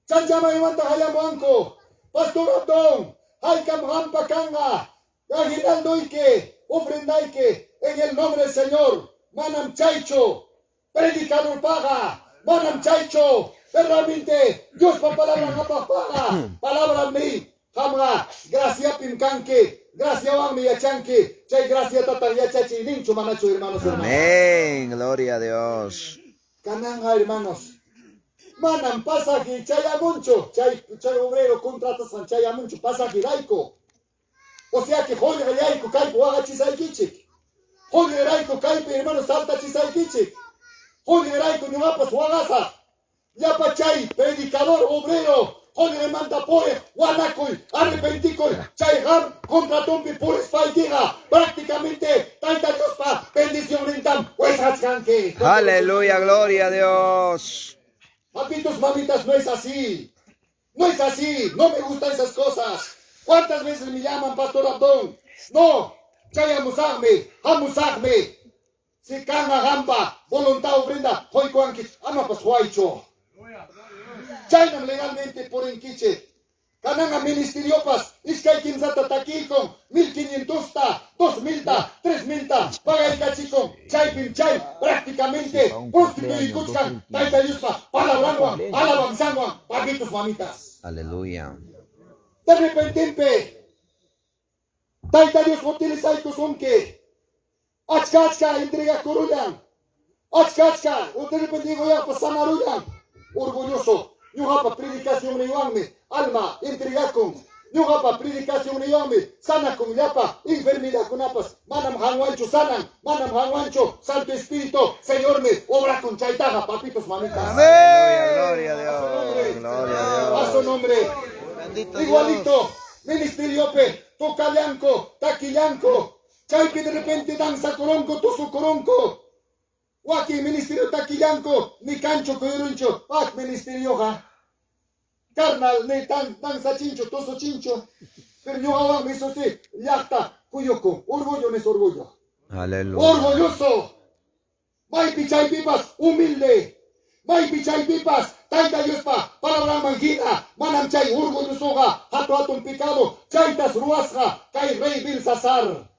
Speaker 4: Chanjama manta hayamuanko. Pastor Abdón, haykam hampa kanga. Aguinaldo ike, ofrenda ike, en el nombre del Señor. Manam chaicho, predicador paga. Manam chaicho, realmente Dios pa palabra no paga. Palabra mi, hamra, gracia pincanque. Gracias, Juan Millachanque. Chay, gracias, Tataria Chachi, Nincho, Manacho, hermanos.
Speaker 1: Amén. Gloria a Dios.
Speaker 4: Cananga, hermanos. Manam, pasaje, chaya mucho. Chay obrero, contratas, chaya mucho. Pasaje, laico. O sea que, joder, laico, caipo, haga chisaikichik. Joder, laico, caipo, hermanos, salta chisaikichik. Joder, laico, ñuapas, huagasa. Yapa chay, predicador, obrero. Joder, manda poe, guanacoy, arrepenticoy, chayham, contra tompi por espaldiga, prácticamente, taita Dios pa, bendición rentam, pues hachkanke.
Speaker 1: Aleluya, gloria a Dios.
Speaker 4: Papitos, mamitas, no es así. No es así, no me gustan esas cosas. ¿Cuántas veces me llaman Pastor Abdón? No, chayamusagme, hamusagme. Si kanga gamba, voluntad ofrenda, hoy cuanque, ama pas huaycho. Chaynam legalmente por enquiche. Kananga ministeriopas, iskay kimsata takikon, 1500 ta, 2000 ta, 3000 ta, pagay kachikon, chaypim chay, prácticamente, prostituir kuchkan, taita yuspa, palabranguan, alabanzanguan, papitos mamitas.
Speaker 1: Aleluya.
Speaker 4: De repente, taita Dios utilizai kusonke, achka entrega kuruyan, achka, de repente digo ya pasanaruyan, orgulloso. Ñuqapa predicación niwanmi, alma entregakum. Ñuqapa predicación niwanmi, sanakum llapa, enfermedad kunapas. Manam hanguancho sanan, manam hanguancho, Santo Espíritu, Señor me, obra con chaitaja, papitos, mamitas.
Speaker 1: Aleluya, gloria a Dios. Gloria a
Speaker 4: A
Speaker 1: Dios.
Speaker 4: su nombre.
Speaker 1: Bendito
Speaker 4: Igualito,
Speaker 1: Dios.
Speaker 4: ministeriope, tocayanco, taquillanco. Chaypi de repente danza coronco, tosu coronco. Waki ministerio taquillanco, ni cancho coyuruncho, pak ministerio ha. Carnal, ni danza chincho, toso chincho. Pero yo hago eso sí, ya está, cuyoko, orgullo no es orgullo.
Speaker 1: Aleluya.
Speaker 4: Orgulloso. May pichay pipas, humilde. May pichay pipas, taita yospa, palabra manjita, manam chay orgulloso ga, hato picado, chaitas ruasga, kay rey Bilsasar.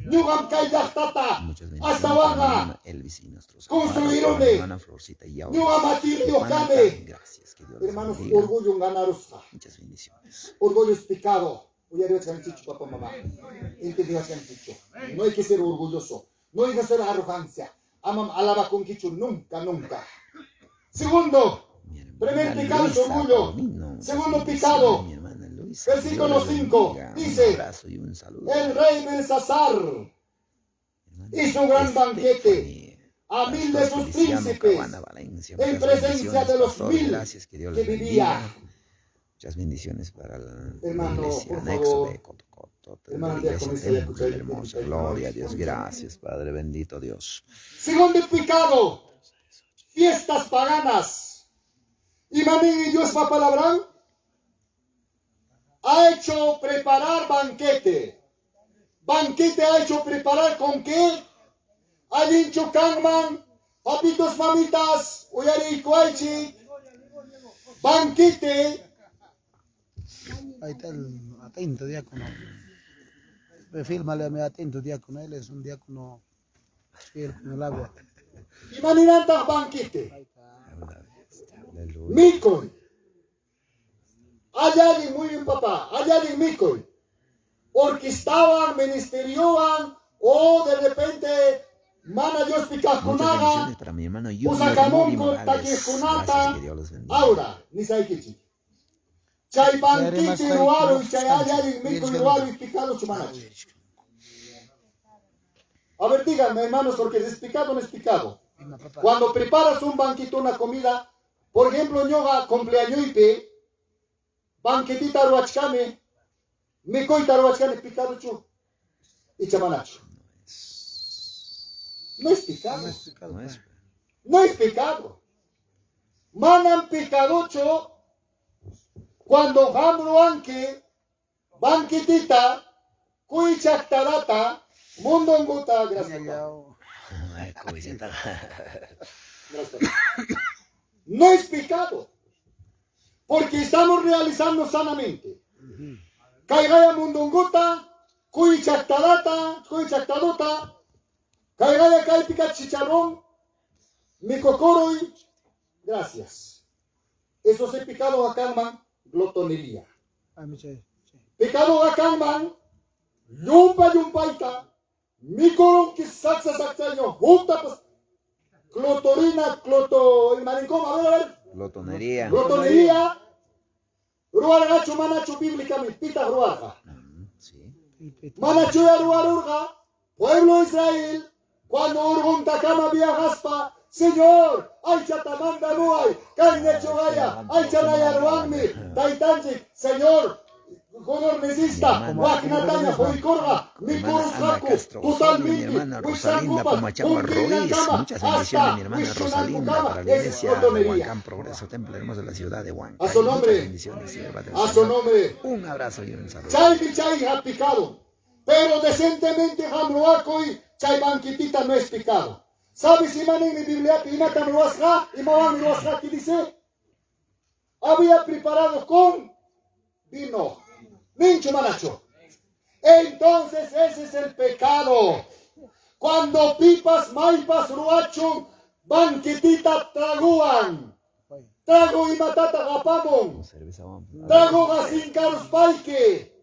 Speaker 4: Ñugam kay yachtata, hasta wanga.
Speaker 1: Elvis y nuestros
Speaker 4: Construyeron
Speaker 1: hermana Florcita y
Speaker 4: Ñugam atirio kame.
Speaker 1: Gracias, que Dios les
Speaker 4: Hermanos,
Speaker 1: bendiga.
Speaker 4: orgullo en ganarosga.
Speaker 1: Muchas bendiciones.
Speaker 4: Orgullo es pecado. Uyari chicho, papá, mamá. Entendí chicho. No hay que ser orgulloso. No hay que ser arrogancia. Amam alaba con Kichu nunca, nunca. Segundo,
Speaker 1: Mi hermana
Speaker 4: primer pecado es
Speaker 1: Luisa
Speaker 4: orgullo.
Speaker 1: Paulino,
Speaker 4: Segundo
Speaker 1: muchas
Speaker 4: pecado,
Speaker 1: bendiciones, mi hermana Luisa, que
Speaker 4: versículo
Speaker 1: Dios les
Speaker 4: 5,
Speaker 1: bendiga.
Speaker 4: dice,
Speaker 1: Un abrazo y un saludo.
Speaker 4: el rey Belsasar
Speaker 1: Hermana
Speaker 4: hizo un gran banquete
Speaker 1: Stephanie,
Speaker 4: a 1000 de
Speaker 1: Pastor
Speaker 4: sus
Speaker 1: Feliciano
Speaker 4: príncipes
Speaker 1: Cabana, Valencia,
Speaker 4: en
Speaker 1: muchas
Speaker 4: presencia
Speaker 1: bendiciones,
Speaker 4: de los
Speaker 1: pastor,
Speaker 4: 1000
Speaker 1: gracias, que Dios
Speaker 4: que
Speaker 1: les
Speaker 4: vivía.
Speaker 1: bendiga. Muchas bendiciones para la
Speaker 4: Hermano,
Speaker 1: iglesia,
Speaker 4: por
Speaker 1: anexo
Speaker 4: favor.
Speaker 1: de Cotocoto, de
Speaker 4: Hermano,
Speaker 1: la iglesia
Speaker 4: déjame ser
Speaker 1: Templo de la
Speaker 4: escuchar.
Speaker 1: Hermosa Gloria a Dios. Gracias, Padre bendito Dios.
Speaker 4: Segundo pecado, fiestas paganas. Y maní Dios va palabra, ha hecho preparar banquete. Banquete ha hecho preparar con qué? Ha dicho Kangman, papitos mamitas, uyari kuaichi. Banquete.
Speaker 5: Ahí está el atento diácono. Fírmale a mi atento diácono. Él es un diácono fiel con el agua.
Speaker 4: Y maninantas banquete.
Speaker 1: Aleluya.
Speaker 4: Mikol. Allá muy bien papá, allá en Mikol. Orquestaban, ministerioan, o de repente, mana Dios
Speaker 1: Muchas
Speaker 4: picajunaga,
Speaker 1: bendiciones para mi hermano Junior
Speaker 4: usacamonco,
Speaker 1: Mori Morales.
Speaker 4: taquijunata,
Speaker 1: Gracias, que Dios los bendiga.
Speaker 4: ahora, ni saikichi. Chay banquete ruaro y chay allá en Mikol ruaro y picado chumanachi. A ver, díganme, hermanos, porque es picado o no es picado. Cuando preparas un banquito, una comida, por ejemplo, ñoga cumpleañoipe, banquetita ruachkame, micoita ruachkame, picado chu, y chamanacho. No es picado.
Speaker 1: No es-
Speaker 4: No es pecado. Manan pecadocho cuando hamro anque, banquetita, cuichactarata, mundonguta, gracias.
Speaker 1: Ay, cobijita.
Speaker 4: Gracias. No es pecado. Porque estamos realizando sanamente. Caigaya mundonguta, cuichactarata, caigaya caipica chicharrón, mi cocoroy, gracias. Eso es pecado acá, man, glotonería. Pecado acá, man, yumpaita, mi coron que saxaño, junta, pues, clotorina, el maricón, a ver,
Speaker 1: Glotonería.
Speaker 4: glotonería, ruargacho, manacho, bíblicamente, pita ruarga.
Speaker 1: Sí.
Speaker 4: Manacho ya ruarurga, pueblo de Israel, cuando urgunta cama viajaspa, Señor, ay chatamanda no hay, carne chogaya, ay chanaya ruanmi, taitanji, Señor, Honor Mesista, Waknatanya, Joicorga, mi Kurushaku, Tutalmiki,
Speaker 1: Rosalinda Pumachagua Ruiz. Muchas bendiciones, mi hermana Rosalinda, para la iglesia de Huancán Progreso, Templo Hermoso de la ciudad de Huancán.
Speaker 4: A su nombre.
Speaker 1: Muchas bendiciones, sierva del
Speaker 4: A su
Speaker 1: Señor.
Speaker 4: nombre,
Speaker 1: Un abrazo y un saludo.
Speaker 4: Chay ha picado, pero decentemente Hamruaco y Chay Banquitita no es picado. ¿Sabes si man en mi Biblia Pinata Ruasra y Mamá Ruasra que dice? Había preparado con vino. Mincho manacho. Entonces ese es el pecado. Cuando pipas, maipas, ruacho, banquetita traguan. Trago y matata gapamon.
Speaker 1: Cerveza, vamos.
Speaker 4: Trago gasincaros paike.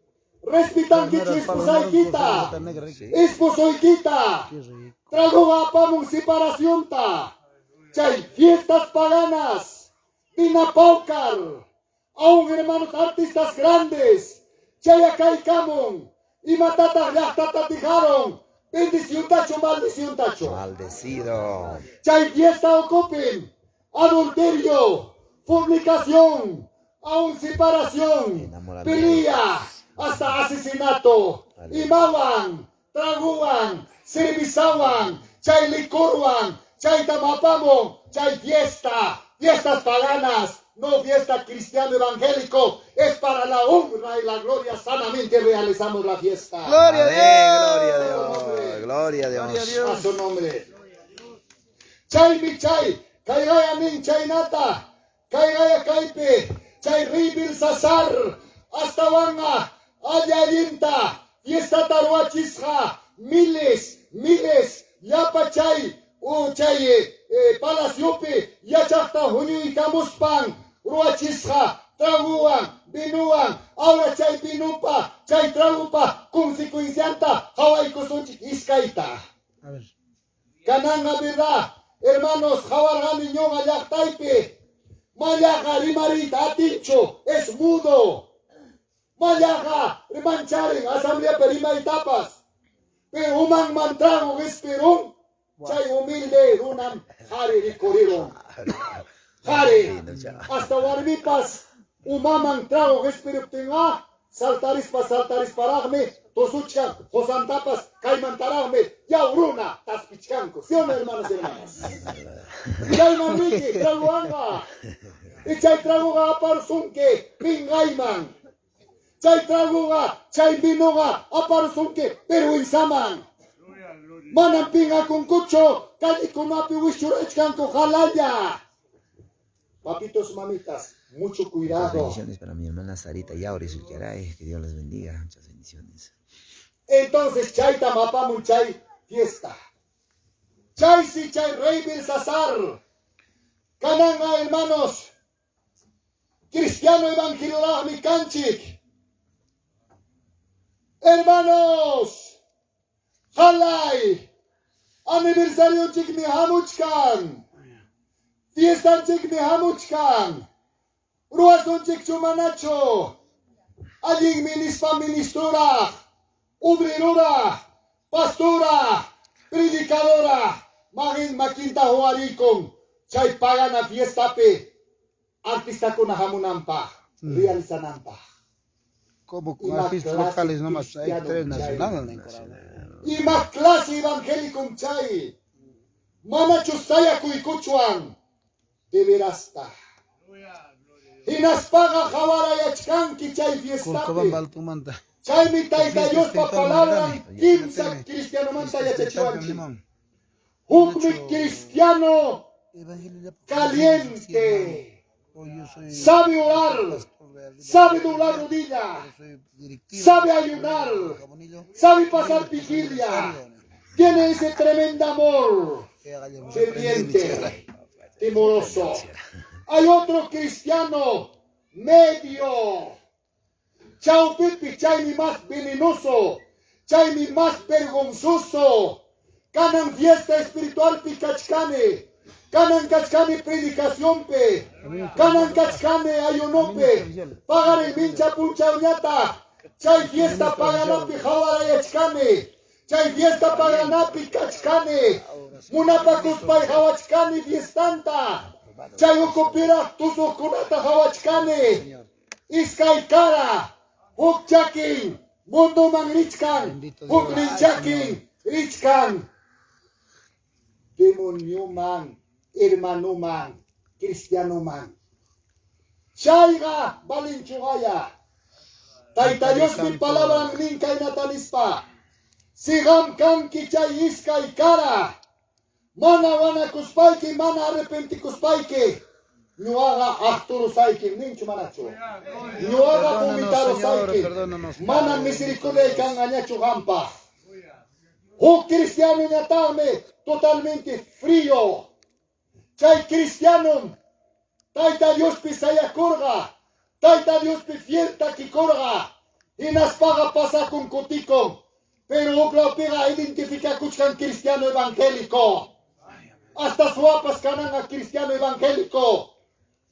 Speaker 4: Respitan que chisposaikita. Esposoikita. Trago gapamon separación ta. Chay fiestas paganas. Pinapaucar. Aún hermanos artistas grandes. Chayacaikamon y matata yachtata dijaron, bendición tacho, maldición tacho.
Speaker 1: Maldecido.
Speaker 4: Chay fiesta ocupen, adulterio, fornicación, aún separación,
Speaker 1: Enamoramiento.
Speaker 4: pelea, hasta asesinato. Imawan, traguan, servizawan, chay licorwan, chay tamapamon, chay fiestas paganas. No fiesta cristiano evangélico, es para la honra y la gloria. Sanamente realizamos la fiesta.
Speaker 5: Gloria a
Speaker 1: Amén,
Speaker 5: Dios.
Speaker 1: gloria a Dios, gloria a Dios.
Speaker 4: A su nombre. Chay mi chay, kaygaya nin chay nata, kaygaya kaipe, chay ribil sasar, hasta wanga, ayayinta, fiesta taruachisja, miles, yapa chay, chay, palaciope, yachakta junio y camuspan, ruachisja, traguan, binuan, ahora chay binupa, chay tragupa, consecuencianta, hawaii kusunchik iskaita.
Speaker 5: A ver.
Speaker 4: Kananga verdad, hermanos, jawargami ñonga yaktaipe, mayaja rimarita atincho, es mudo, mayaja rimancharen, asamblea perima y tapas, pero human mantrago esperón, chay humilde runam, jare ricorieron, jare, hasta warmipas, human trago esperón tenga, saltaris paragme, tosuchkan, josantapas, caimantaragme, yauruna, taspichkanko, ¿sí o no, hermanos y hermanas? Yaiman miki, traguanga, y chay traguga aparsunke, pingaiman, chay traguga, chay binuga, aparsunke, pero isaman, manan pinga con cucho, kalikunapi wishurechkanko, jalaya. Papitos, mamitas, mucho cuidado.
Speaker 1: Bendiciones para mi hermana Sarita Yauri Sucharay, que Dios les bendiga, muchas bendiciones.
Speaker 4: Entonces, chay tamapamun chay fiesta. Chay si chay rey Belsasar. Cananga, hermanos. Cristiano evangelio mi canchik. Hermanos. Halay. Aniversario chik mi hamuchkan. Fiesta chik mi hamuchkan. Ruason chik chumanacho. Allí ministra. Obrerora, pastora, predicadora, magin makinta huarikon, chay pagana fiesta pe, artista con hamunampa, realizanampa.
Speaker 5: Como con artistas locales nomás, hay 3 nacionales.
Speaker 4: Y más clase evangélico chay, manacho saya kuikuchuan, de verasta. Y nas paga jawara yachkan ki chay fiesta pe. Chay mi taita Dios pa palabra kimsa cristiano manta ya chechuanchi. Hukmi cristiano caliente. Sabe orar. Sabe doblar rodilla. Sabe ayunar. Sabe pasar vigilia. Tiene ese tremendo amor. Ferviente. Timoroso. Hay otro cristiano medio. Chau pipi, chay mi más venenoso, chay mi más vergonzoso. Canan fiesta espiritual picachcane, canan cachcane predicación pe, canan cachcane ayunope, pagar el mincha puncha uñata, chay fiesta paganapi jawara yachcane, chay fiesta paganapi cachcane, munapacuspay jawachcane fiestanta, chay ocupira tusukunata jawachcane, iskay cara. Huk chaking, mundo man richkan, huk rinchaking, richkan. Demonio man, hermano man, cristiano man. Chaiga, balinchugaya. Taita Dios mi palabra ninka y natalispa. Sigam kan kichay iska y cara. Mana wana kuspaiki, mana arrepenti kuspaiki. No haga Arturo Saiki, nincho manacho. No haga vomitaro Saiki. Mana misericordia y cangañacho gampa. Un cristiano ñatame totalmente frío. Chay cristiano. Taita Dios pisaya corga. Taita Dios pifielta que corga. Y nas paga pasa con cotico. Pero la pega identifica cuchcan cristiano evangélico. Hasta suapas cananga cristiano evangélico.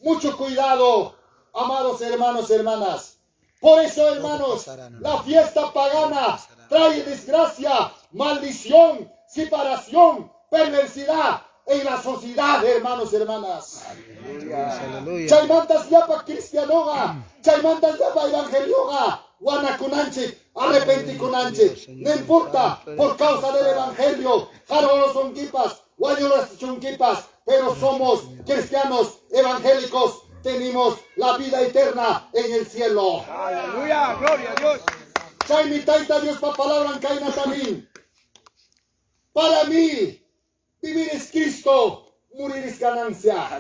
Speaker 4: Mucho cuidado, amados hermanos y hermanas. Por eso, hermanos, la fiesta pagana trae desgracia, maldición, separación, perversidad en la sociedad, hermanos y hermanas. Chaymantas yapa cristianoga, chaymantas yapa evangelioga, Wanakunanchi, arrepentikunanchi. No importa, por causa del evangelio, jarolos son kipas, guayolas son kipas, pero somos cristianos evangélicos. Tenemos la vida eterna en el cielo.
Speaker 1: Aleluya, gloria a Dios.
Speaker 4: Chay mi taita Dios pa palabra en caina también. Para mí, vivir es Cristo, morir es ganancia.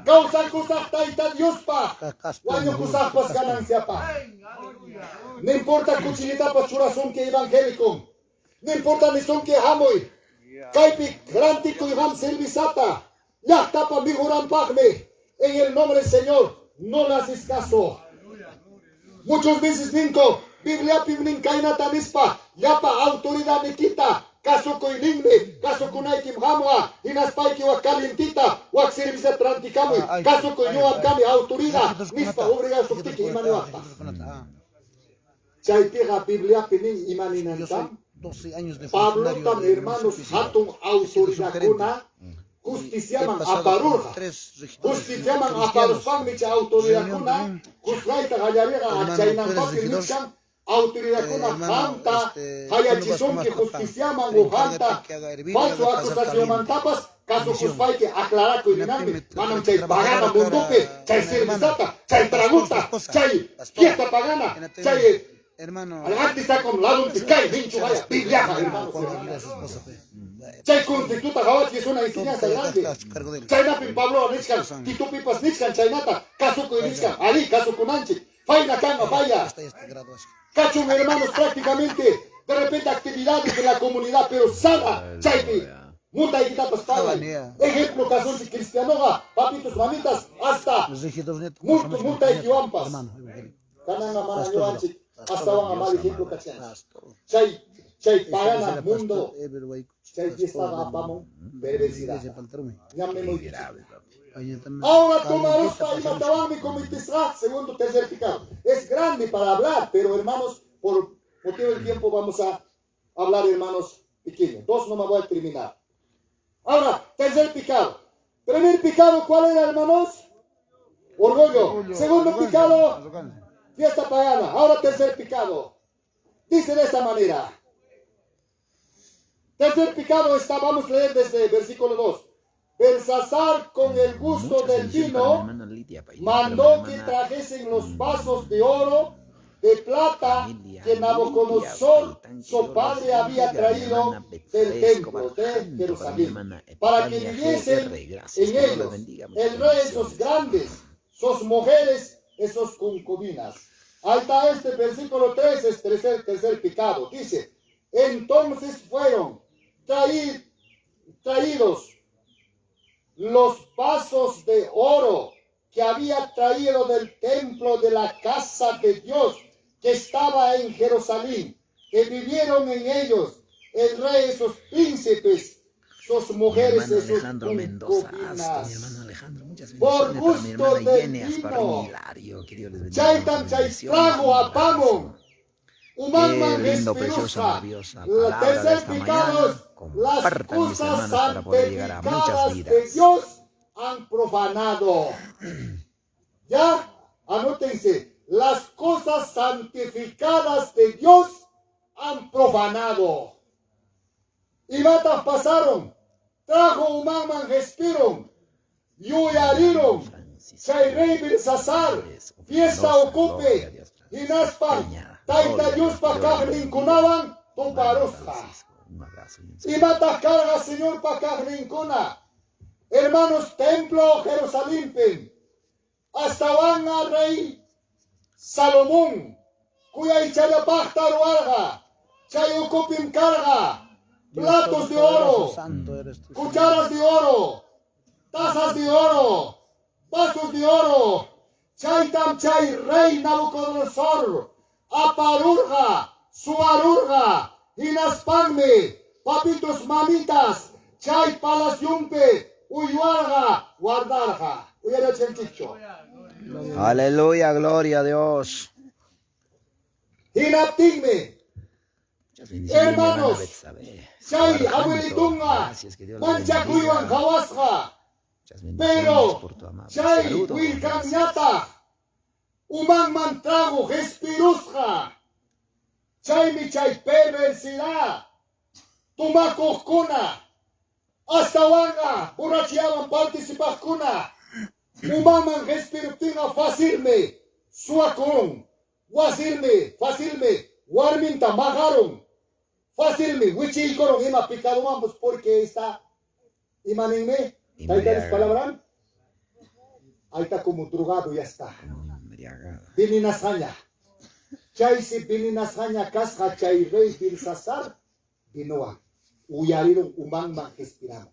Speaker 4: Causa cosas taita Dios pa, guayo cosas pas ganancia pa. No importa cuchillita pa churazón que evangélico, no importa ni son que hamoy, caipi grántico y ham servisata, ya tapa mi juran pagme. En el nombre del Señor, no le haces caso. Muchas veces ninco, Biblia pibnin kaina tamispa, yapa autoridad me quita, caso coiningme, caso kunaikim hamwa, inaspaiki wa kalintita, wa servisa tranticame, caso coinuam kami autoridad, mispa obriga suftiki imanuata. Chaitira Biblia pinin imaninantam,
Speaker 5: 12 años de
Speaker 4: Pablo tam hermanos hatun autoridad kuna, justiciaman a parurja, justiciaman a paruspan micha autoridad kuna, justlaita gallarega a chainan papi michan, autoridad kuna janta, hayachison que justiciaman o janta, falso acusación mantapas, caso juspay que aclarar que dinambe, manam chay pagana mundupe, chay servisata, chay traguta, chay fiesta pagana, chay
Speaker 5: hermano,
Speaker 4: artista con lado un ticay, vincho vaya, bibliaja, hermanos. Chay constituta gawat, que es una enseñanza grande. Chaynapin Pablo Nichkan, Tito Pipas Nichkan, Chaynata, Kazuko y Nichkan, Ali, Kazuko Nanchi, Faina Kanga, vaya. Cachun, hermanos, prácticamente, de repente actividades de la comunidad, pero sana, Chaypi. Muta y quitapas paga. Ejemplo, casos de cristianoga, papitos, mamitas, hasta muta y kiwampas. Kananga mana yoanchi, hasta van a mal ejemplo, cachan. Chay pagana mundo. Chay fiesta apamo, perversidad. Llame muy ahora tomaros para y matabami como itisra, segundo, tercer pecado. Es grande para hablar, pero hermanos, por motivo del tiempo vamos a hablar, hermanos, pequeños. Dos no me voy a terminar. Ahora, tercer pecado. Primer pecado, ¿cuál era, hermanos? Orgullo. Segundo pecado, fiesta pagana. Ahora tercer pecado. Dice de esta manera. Tercer pecado está, vamos a leer desde versículo 2. Belsasar con el gusto del vino mandó que trajesen los vasos de oro, de plata que Nabucodonosor, su padre, había traído del templo de Jerusalén, para que viviesen en ellos el rey, esos grandes, sus mujeres, esos concubinas. Ahí está este versículo 3, es tercer pecado. Dice, entonces fueron traídos los vasos de oro que había traído del templo de la casa de Dios que estaba en Jerusalén, que vivieron en ellos el rey, sus príncipes, sus mujeres, sus concubinas. Por gusto del vino, chaitan chaistrago apamo, human
Speaker 1: lindo, precioso, maravillosa palabra de esta mañana. Compartan, mis hermanos, para poder llegar a muchas vidas.
Speaker 4: De Dios han profanado. Ya, anótense, las cosas santificadas de Dios han profanado. Y matas pasaron, trajo human respiron, yuyarieron, chayrey sasar, fiesta ocupe, y naspan, taita Dios pa kagrinkunaban, tu parosja. Y matas carga, Señor, pa kagrinkuna. Hermanos, templo Jerusalén, hasta van a rey Salomón, cuya ichaya pachta ruarga, chayo copim carga, platos de oro, cucharas de oro, tazas de oro, vasos de oro, chaitam chay rey Nabucodonosor, aparurga, suarurga, inaspangme, papitos mamitas, chay palaciumpe, uyuarga, guardarga.
Speaker 1: Aleluya, gloria a Dios.
Speaker 4: Inaptigme. Hermanos, chay abuelitunga, manchakuyuan jawasja, pero chay wilkamñata, Uman mantrago, respirusja. Chaymi chay perversidad. Tumakuhkuna. Hasta wanga, borrachiaban participakuna. Umaman respiruptina facilme. Suakon. Facilme. Warminta magaron. Facilme. Wichikoron ima picadoman, pues porque está. Imanenme. ¿Ahí está palabra? Ahí está como drogado, ya está. Bininasaña. Chay si bininasaña casja chay rey bilsasar. Binoa. Uyariron umangman respiramos.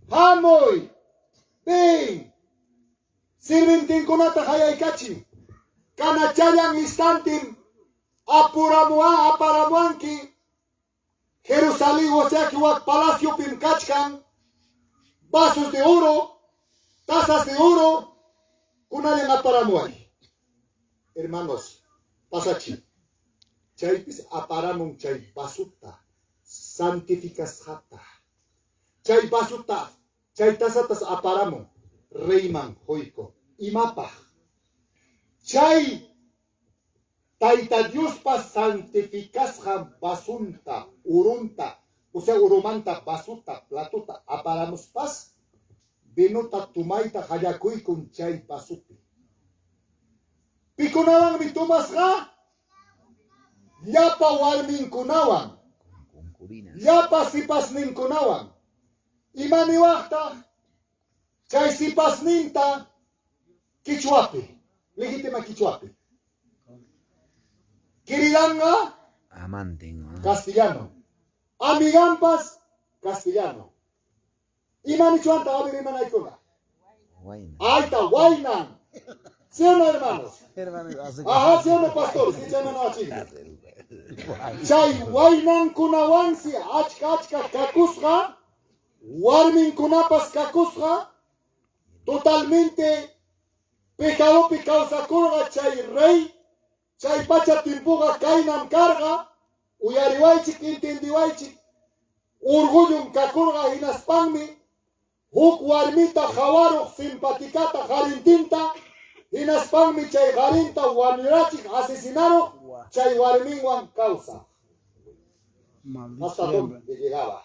Speaker 4: Hamoy. Bin. Sirvintin kunata hayaykachi. Kanachayan instantim. Aparamuanki. Jerusalén, o sea que wak palacio pimkachkan. Vasos de oro. Tazas de oro. Kunayan aparamuay. Hermanos, pasachi. Chaypis aparamon chay basuta. Santificas jata. Chay basuta. Chay tazatas aparamon. Reyman hoiko. Imapa. Chay. Taita Dios pa santificas jam basunta. Urunta. O sea, urumanta basuta. Platuta. Aparamos pas. Binuta tumaita hayakuy kun chay basuti. Pikunawan mitumas ga. Yapa warmin kunawan. Yapa sipas nin kunawan. Imaniwakta. Chay sipas ninta. Kichwapi. Legítima kichwapi. Kiridanga.
Speaker 1: Amante.
Speaker 4: Castellano. Amigampas. Castellano. Imanichuanta abir imanaikuna. Aita wainan. ¿Sí o no, hermanos? Ajá, ¿sí o no, pastor? Sí, chay no, chica. Chay wainan kunawansi achka kakusga. Warmin kunapas kakusga. Totalmente pecado causa curga chay rey. Chay pacha timpuga kainam carga. Uyariwaichik intindiwaichik. Urgullum kakurga inaspangmi. Huk warmita jawaro simpaticata jarintinta. Inaspangmi chay jarinta wanirachik asesinaro. Chay warminwan causa. Hasta donde llegaba.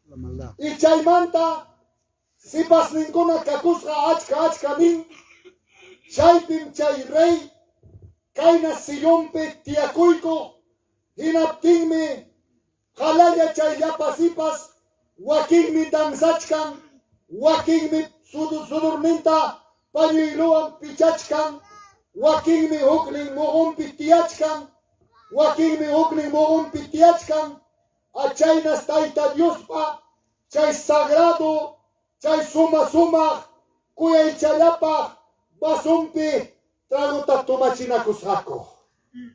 Speaker 5: La maldad.
Speaker 4: Y chay manta. Sipas ninguna kakusga achka nin. Chaypim chay rey. Kaina sillompe tiakuiko. Hinaptinmi. Jalaya chay yapa sipas. Wakinmi danzachkan. Wakinmi sudurminta. Pañuiluan pichachkan. Wakinmi huknin mohumpi tiachkan. Wakinmi huknin mohumpi tiachkan. A chaynas taita Diospa. Chay sagrado. Chay suma. Kuya ichayapa. Basumpi. Traguta tumachinakusako.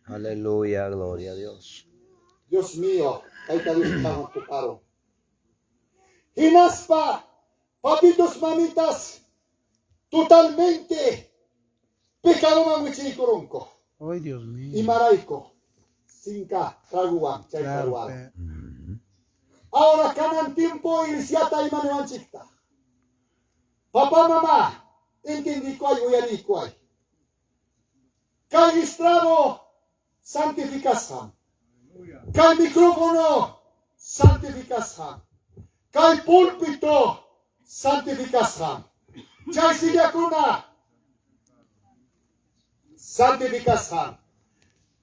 Speaker 1: Aleluya, gloria a Dios.
Speaker 4: Dios mío. Taita Dios estamos tocado. Hinaspa. Papitos, mamitas. Totalmente pecado manguichikoronko.
Speaker 5: Ay, Dios mío.
Speaker 4: Y maraico. Sinka, traguan, chay
Speaker 5: Claro,
Speaker 4: traguan. Ahora canan tiempo y siata y manuanchita. Papá, mamá, entendí cuál voy a decir cuál. Cal estrado, santificación. Cal micrófono, santificación. Cal púlpito, santificación. Chay sillakuna. Santificación.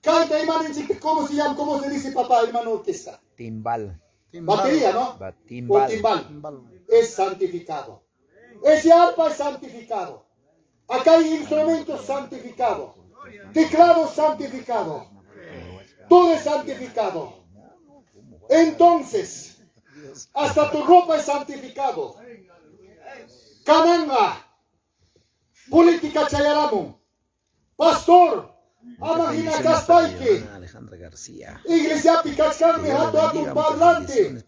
Speaker 4: Canta imaninchik, ¿cómo se llama? ¿Cómo se dice papá, hermano orquesta?
Speaker 1: Timbal.
Speaker 4: Batería, ¿no?
Speaker 1: Timbal.
Speaker 4: O timbal. Es santificado. Ese arpa es santificado. Acá hay instrumentos santificados. Teclado santificado. Todo es santificado. Entonces, hasta tu ropa es santificado. Cananga, política chayaramu, pastor, amagina castaike,
Speaker 1: Alejandra García.
Speaker 4: iglesia picachcarme, hato parlante,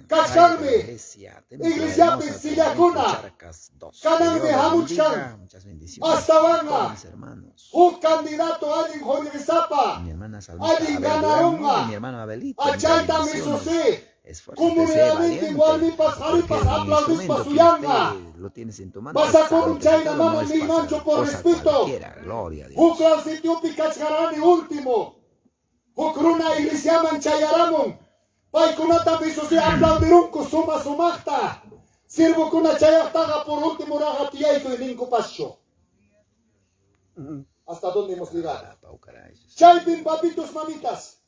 Speaker 4: cachcarme, iglesia pisillacuna, cananme hamuchcan, hasta vanga, un candidato alguien Jorge Zapa,
Speaker 1: Mi hermana
Speaker 4: alguien ganaronga,
Speaker 1: mi hermano Abelito.
Speaker 4: achaita me sosé, comunidadmente igual mi pasaripas aplaudís pasuyanga,
Speaker 1: lo tienes en tu mano.
Speaker 4: Vas a con un chay la mano mi mancho por respeto.
Speaker 1: Gloria a Dios.
Speaker 4: Ukra sitio picacharani último. Ukruna iglesia manchayaramon. Pai kunata piso se aplaudirun kusuma sumachta. Sirvo kuna chayataga por último ragatiaito y ninco pascho. ¿Hasta dónde hemos llegado? Chay papitos mamitas.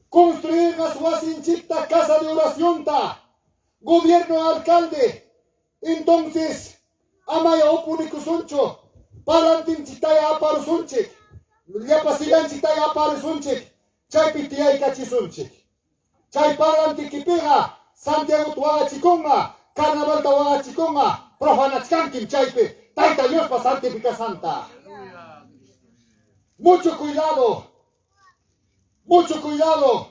Speaker 4: Construir una suasinchita casa de oración ta. Gobierno alcalde. Entonces, amaya opunico soncho. Palantin chitaya aparusunchik. Ya pasigan chitaya aparusunchik. Chay pitiay cachisunchik. Chay palanti kipiga. Santiago tuaga chikonga. Carnaval tuaga chikonga. Profana chkankim chaype. Taita Dios pa santifica santa. Mucho cuidado. Mucho cuidado.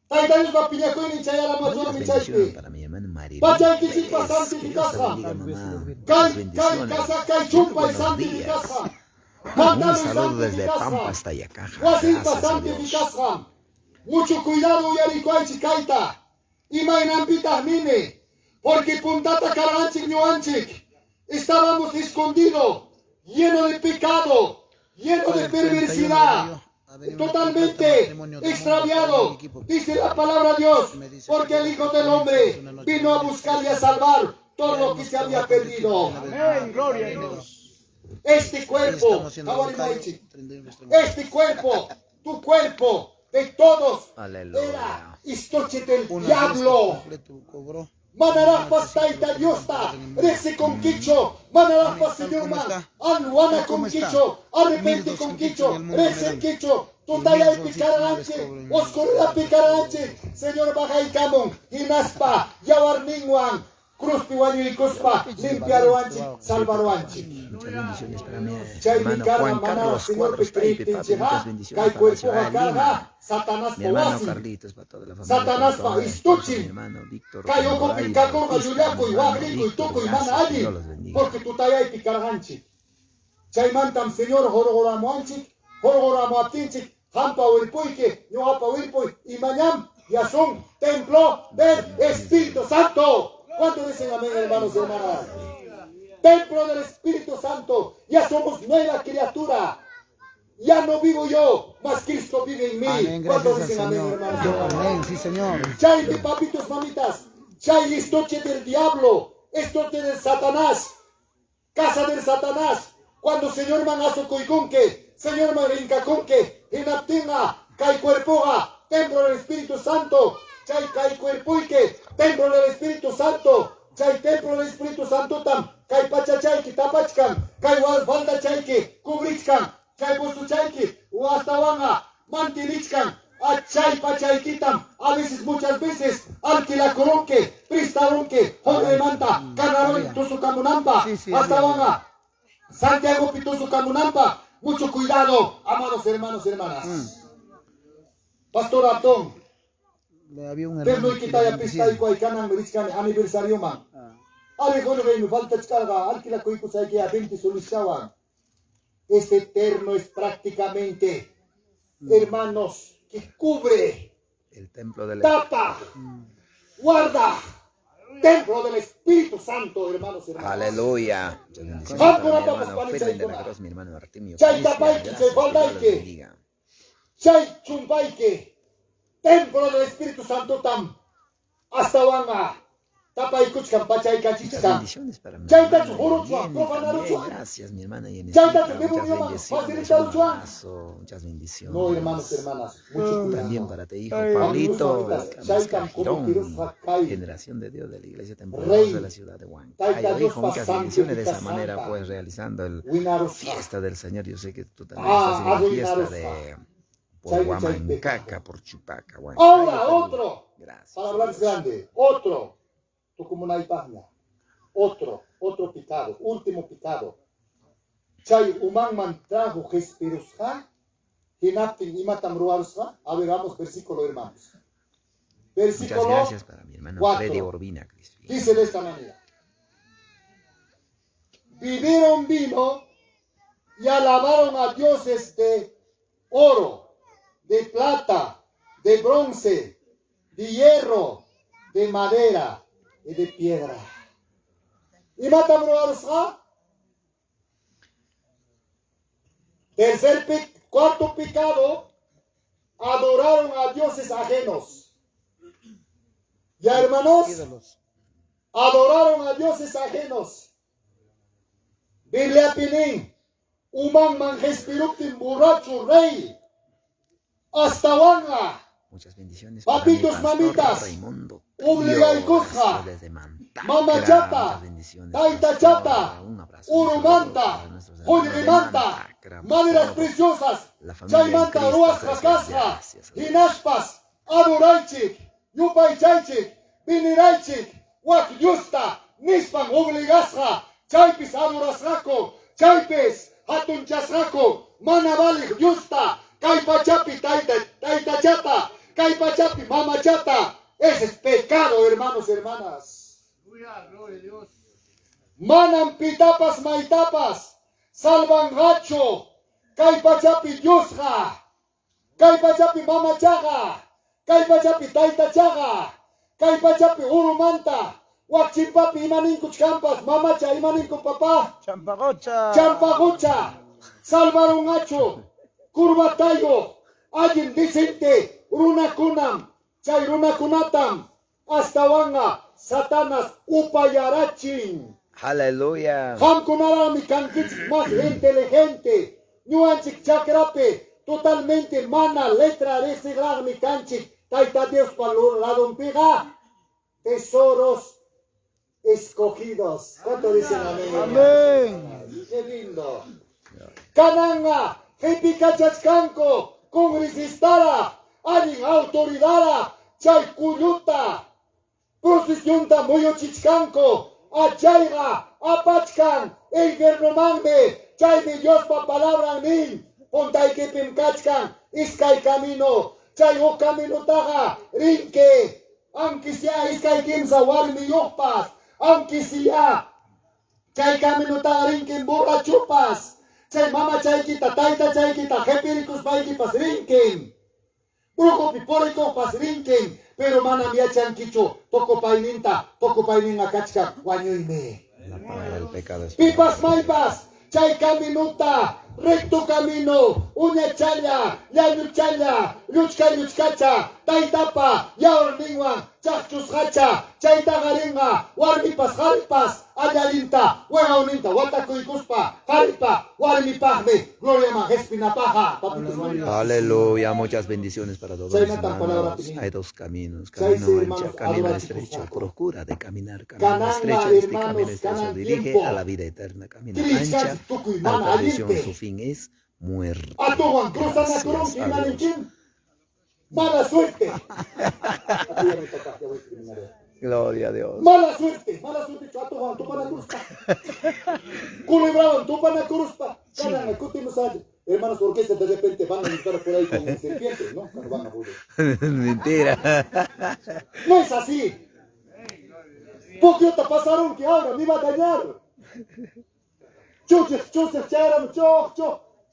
Speaker 4: Taita Dios pa piñacoini chayara mayor mi chaype. Vaya que si pa santificasa. Kai casa, kai chumpa y santificasa.
Speaker 1: Un saludo desde Pampa hasta Yacaja.
Speaker 4: Santificasa. Mucho cuidado, Yarikuay Chikaita. Y Mainampitas Mine. Porque Puntata Caranchik Ñuanchik. Estábamos escondidos, lleno de pecado, lleno de perversidad, totalmente extraviado. Dice la palabra de Dios, porque el Hijo del Hombre vino a buscar y a salvar todo lo que se había perdido.
Speaker 3: Gloria a Dios.
Speaker 4: Este cuerpo, tu cuerpo, de todos, era estoche del diablo. Manarás pastaita diosta, rece con quicho, manarás pasiluma, anuana con quicho, arrepente con quicho, rece quicho, tutaya y picaranche, oscuridad picaranche, Señor baja y camón, inaspa, yawarningwan, cruz piwaño y cuspa, limpiaroanchi, salvaroanchi.
Speaker 1: Muchas bendiciones para mi
Speaker 4: Chay
Speaker 1: hermano
Speaker 4: cara
Speaker 1: Juan
Speaker 4: manara,
Speaker 1: Carlos
Speaker 4: Señor
Speaker 1: Cuadros Taipe, papi, muchas bendiciones para la ciudad de Lima.
Speaker 4: Satanás
Speaker 1: Mi hermano
Speaker 4: Powasi,
Speaker 1: Carlitos, para toda la familia.
Speaker 4: Satanás
Speaker 1: para toda la
Speaker 4: Istuchi.
Speaker 1: esposa, mi hermano Víctor.
Speaker 4: Kayo ko
Speaker 1: Moray,
Speaker 4: pikako
Speaker 1: Bautista,
Speaker 4: mayulaco y
Speaker 1: mi hermano
Speaker 4: wagrico y
Speaker 1: Víctor,
Speaker 4: toco y
Speaker 1: gracias,
Speaker 4: mana allí,
Speaker 1: Dios los bendiga.
Speaker 4: porque tu talla y picarganchi. Chaymantam Señor Jorgoramoanchik, Jorgoramoatinchik, Hampa Huirpuike, Ñoapa Huirpuy y Mañam, ya son templo del Espíritu Santo. ¿Cuánto dicen amén, hermanos y hermanas? Templo del Espíritu Santo, ya somos nueva criatura. Ya no vivo yo, mas Cristo vive en mí.
Speaker 5: Amén,
Speaker 4: ¿Cuánto
Speaker 5: gracias
Speaker 4: dicen
Speaker 5: al
Speaker 4: amén,
Speaker 5: Señor.
Speaker 4: hermanos y hermanas?
Speaker 5: Amén, sí, Señor.
Speaker 4: Chay de papitos, mamitas. Chay estoche del diablo. Estoche del Satanás. Casa del Satanás. Cuando Señor manazo coiconque, Señor marincaconque, inaptinga, cay cuerpoga, templo del Espíritu Santo. Chay cay cuerpuique, templo del Espíritu Santo. Chay templo del Espíritu Santo tam. Chay pachachay kitapachkan. Chay walfalda chayque, kubrichkan. Chay bosu chayque, uastawanga, mantilichkan. Achay pachayquitam, a veces, muchas veces, alquilacoronque, pristaronque, joder manta, carnaron tusucamunampa, hasta vanga, Santiago pitusucamunampa, mucho cuidado, amados hermanos y hermanas. Pastor Antón,
Speaker 5: Había un
Speaker 4: Perno
Speaker 5: hermano
Speaker 4: y
Speaker 5: que
Speaker 4: quitaya
Speaker 5: le
Speaker 4: pista y
Speaker 5: decía,
Speaker 4: cuaycanan, briscan, aniversario man. Alejono me falta descarga, alquilacoicusay que a 20 solishawan. Es eterno, es prácticamente, hermanos, que cubre,
Speaker 1: El templo del
Speaker 4: tapa, guarda, templo del Espíritu Santo, hermanos y hermanas.
Speaker 1: Aleluya. Muchas bendiciones
Speaker 4: Ah,
Speaker 1: para mi
Speaker 4: por
Speaker 1: hermano
Speaker 4: acá,
Speaker 1: Fermín de la
Speaker 4: pues,
Speaker 1: Cruz, mi hermano Artemio.
Speaker 4: Chay
Speaker 1: Cristian,
Speaker 4: tapaiki,
Speaker 1: gracias,
Speaker 4: chay
Speaker 1: que Dios los
Speaker 4: faldaiki.
Speaker 1: bendiga.
Speaker 4: Chay chumpaike, templo del Espíritu Santo tam, hasta wanga, tapa y kuchkan, pachay
Speaker 1: Muchas
Speaker 4: cachichkan.
Speaker 1: bendiciones para mi
Speaker 4: Chay
Speaker 1: hermana
Speaker 4: tachu, juruchua,
Speaker 1: Jenny
Speaker 4: profanaruchua.
Speaker 1: también. Gracias, mi hermana Jenny.
Speaker 4: Chay tachu,
Speaker 1: Muchas
Speaker 4: memoria,
Speaker 1: bendiciones.
Speaker 4: facilitaruchua.
Speaker 1: Un abrazo, muchas bendiciones.
Speaker 4: No, hermanos y hermanas, mucho cuidado.
Speaker 1: También para ti, hijo
Speaker 3: Ay,
Speaker 1: Pablito,
Speaker 4: Dios, Shaitan, como Tirus
Speaker 1: Girón,
Speaker 4: Hakai.
Speaker 1: generación de Dios de la iglesia temporal
Speaker 4: Rey,
Speaker 1: de la ciudad de Huancayo.
Speaker 4: Taita Dios
Speaker 1: Hijo, muchas
Speaker 4: pasante,
Speaker 1: bendiciones de esa
Speaker 4: Santa.
Speaker 1: manera, pues realizando el
Speaker 4: Winaros,
Speaker 1: fiesta del Señor. Yo sé que tú también
Speaker 4: Ah,
Speaker 1: estás en la
Speaker 4: Abu
Speaker 1: fiesta
Speaker 4: Inaros.
Speaker 1: de por
Speaker 4: Chay,
Speaker 1: Huamancaca, por Chupaca, Huancayo.
Speaker 4: ahora otro,
Speaker 1: Gracias.
Speaker 4: para hablar grande, otro, Tucumunay Pagna, otro picado, último picado. Chay Uman Mantrajo Jesperusja, Hinaptin Imatam Ruarusja. A ver, vamos, versículo, hermanos.
Speaker 1: Muchas
Speaker 4: Versículo
Speaker 1: gracias para mi hermano
Speaker 4: 4.
Speaker 1: Freddy Orbina, Cristo.
Speaker 4: Dice de esta manera: Bebieron vino y alabaron a dioses de oro, de plata, de bronce, de hierro, de madera y de piedra. ¿Y matan a cuarto pecado, adoraron a dioses ajenos. Ya hermanos,
Speaker 5: Ídolos.
Speaker 4: adoraron a dioses ajenos. Biblia pinin, uman manjespiruptin borracho rey, hasta wanga,
Speaker 1: Muchas bendiciones.
Speaker 4: Papitos,
Speaker 1: para mi pastor
Speaker 4: mamitas,
Speaker 1: Raimundo.
Speaker 4: obliga y
Speaker 1: Dios,
Speaker 4: cosja,
Speaker 1: desde Mantacra,
Speaker 4: mama chata,
Speaker 1: muchas bendiciones,
Speaker 4: taita
Speaker 1: pastor.
Speaker 4: chata,
Speaker 1: Un abrazo, un saludo
Speaker 4: urumanta,
Speaker 1: para nuestros hermanos de
Speaker 4: Hoyrimanta,
Speaker 1: Mantacra,
Speaker 4: maderas
Speaker 1: por
Speaker 4: preciosas,
Speaker 1: la familia en
Speaker 4: chaymanta
Speaker 1: Cristo,
Speaker 4: ruasca
Speaker 1: gracias,
Speaker 4: casca,
Speaker 1: gracias.
Speaker 4: hinaspas, adoraichik, yupaychaychik, piniraychik, wak yusta, nispan obligasja, chaypis adorasrako, chaypis hatunchasrako, manabalik yusta, kaypachapi taita chata, kaypachapi mama chata. Ese es pecado, hermanos, hermanas. Manan pitapas maitapas, salvan gacho, kaypachapi diosja, kaypachapi mama chaga, kaypachapi taita chaga, kaypachapi urumanta, wakchipapi imaninku champas, mamacha imaninku papá,
Speaker 5: Champagocha.
Speaker 4: champagucha, salvaron gacho, curvatayo, alguien decente, runakunam, chay runakunatam, hasta wanga, Satanás upayarachin.
Speaker 1: Aleluya.
Speaker 4: Hamkunarami kankich más inteligente. Nuanchik chakrape. Totalmente mana letra reciclar mi canchik. Taita Dios para la dompiga. Tesoros escogidos. ¿Cuánto dicen amén?
Speaker 5: Amén.
Speaker 4: Qué lindo. Kananga. Hepikachachkanko. Congresistara. Alguien autoridad. Chay kuyuta. Procesión tamoyo chichkanko. Achayga, apachkan, el vernomangme, chayme Dios pa palabra min, pontay que pimkachkan, iskay camino, chay o camino taga, rinque, aunque sea iskay kimsa warmi yokpas, aunque sea, chay camino taga rinque borrachupas, chay mama chay kita, taita chay kita, jepiricus paikipas rinque, brujo piporico pas rinque, pero mana mia chanquicho, poco paininta, poco paininga cachca, guañoime.
Speaker 1: La paga del pecado es
Speaker 4: Pipas maipas, chay caminuta, recto camino, una chaya, ya luchaya, luchcacha, taitapa, ya orningua, chachushacha, chay tagaringa, warmipas, jaripas, ayalinta, hueauninta, watacuicuspa, jaripa, warmipajme, gloria majespina paja, papitos marinos.
Speaker 1: Aleluya, muchas bendiciones para todos
Speaker 4: Chay
Speaker 1: los
Speaker 4: natan
Speaker 1: hermanos.
Speaker 4: palabra tiene.
Speaker 1: Hay dos caminos,
Speaker 4: Chay
Speaker 1: camino
Speaker 4: sí,
Speaker 1: ancho,
Speaker 4: hermanos,
Speaker 1: camino
Speaker 4: adora
Speaker 1: estrecho.
Speaker 4: chicusaco.
Speaker 1: Procura de caminar
Speaker 4: Cananga,
Speaker 1: camino estrecho. Este
Speaker 4: hermanos,
Speaker 1: camino estrecho
Speaker 4: canan
Speaker 1: dirige
Speaker 4: tiempo.
Speaker 1: a la vida eterna. Camino
Speaker 4: Cristian,
Speaker 1: ancha,
Speaker 4: tucuy,
Speaker 1: a
Speaker 4: mana,
Speaker 1: la perdición.
Speaker 4: aliente.
Speaker 1: Su fin es muerte.
Speaker 4: Atuan, cruzan la
Speaker 1: Gracias
Speaker 4: cruz y
Speaker 1: a Dios.
Speaker 4: malinchín. Mala suerte.
Speaker 1: Gloria a Dios.
Speaker 4: Mala suerte, atuan, tu pana cruzpa. Culebraban, tu pana cruzpa. Canan, escúchame, hermanos, orquesta de repente van a estar por ahí con serpientes, ¿no? Cuando van a volver.
Speaker 1: Mentira.
Speaker 4: No es así. Porque te pasaron que ahora me iba a dañar. Chuches, charam,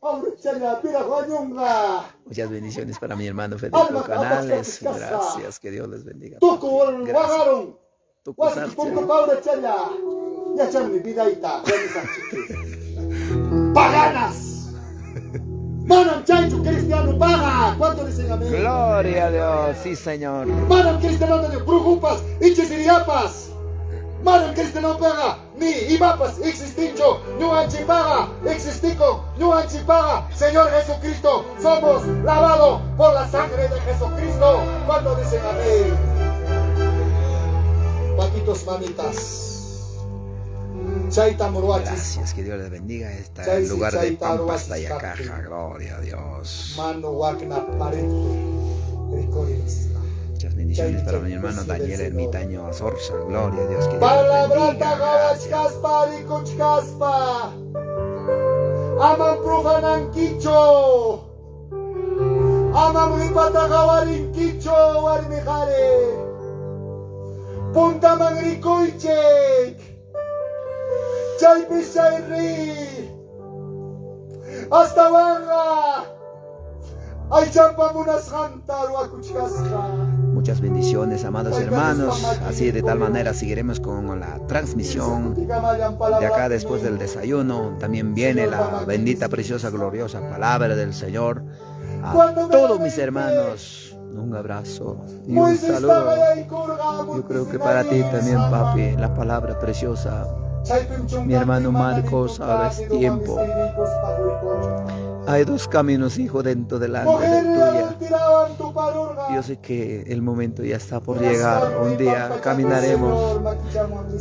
Speaker 4: ahora se me apira guayunga.
Speaker 1: Muchas bendiciones para mi hermano Federico
Speaker 4: Alma,
Speaker 1: Canales.
Speaker 4: capas, casca.
Speaker 1: Gracias, que Dios les bendiga.
Speaker 4: Tuco,
Speaker 1: Gracias.
Speaker 4: guagaron.
Speaker 1: Tuco
Speaker 4: Guasi,
Speaker 1: Sarcha.
Speaker 4: pongo paura chaya. Ya chan mi vida ita. Paganas. Manam chancho cristiano paga. ¿Cuánto dicen amén?
Speaker 1: Gloria a Dios, sí Señor.
Speaker 4: Manam cristiano de brujupas, ichesiriapas. Manam cristiano paga. Ni imapas existincho. No anchipaga. Existico. No anchipaga. Señor Jesucristo. Somos lavados por la sangre de Jesucristo. ¿Cuánto dicen amén? Papitos, mamitas. Chaita Muruachis.
Speaker 1: Gracias, que Dios les bendiga. Está
Speaker 4: Chay,
Speaker 1: en lugar de
Speaker 4: chaita,
Speaker 1: Pampas,
Speaker 4: ruachis,
Speaker 1: Tayacaja.
Speaker 4: capri.
Speaker 1: Gloria a Dios.
Speaker 4: Mano Wagna Parente. Ricordes.
Speaker 1: Muchas bendiciones
Speaker 4: Chay,
Speaker 1: para
Speaker 4: chay,
Speaker 1: mi hermano
Speaker 4: bendición del
Speaker 1: Daniel
Speaker 4: Señor.
Speaker 1: Ermitaño Azorza. Gloria a Dios, que Dios les
Speaker 4: Palabrata
Speaker 1: bendiga. Gracias.
Speaker 4: Gavachkaspa Rikuchkaspa. Aman Pruhanan Kicho. Aman Ripata Gavarin Kicho Warmijare. Punta Mangrikuichek. Chay Pisayri. Hasta Wanga. Ay champa munas hantar wakuchkaspa.
Speaker 1: Muchas bendiciones, amados hermanos. Así de tal manera seguiremos con la transmisión de acá después del desayuno. También viene la bendita, preciosa, gloriosa palabra del Señor. A todos mis hermanos, un abrazo y un saludo. Yo creo que para ti también, papi, la palabra preciosa. Mi hermano Marcos, ahora es tiempo. Hay dos caminos, hijo, dentro del ángel tuya. Yo sé que el momento ya está por llegar. Un día caminaremos.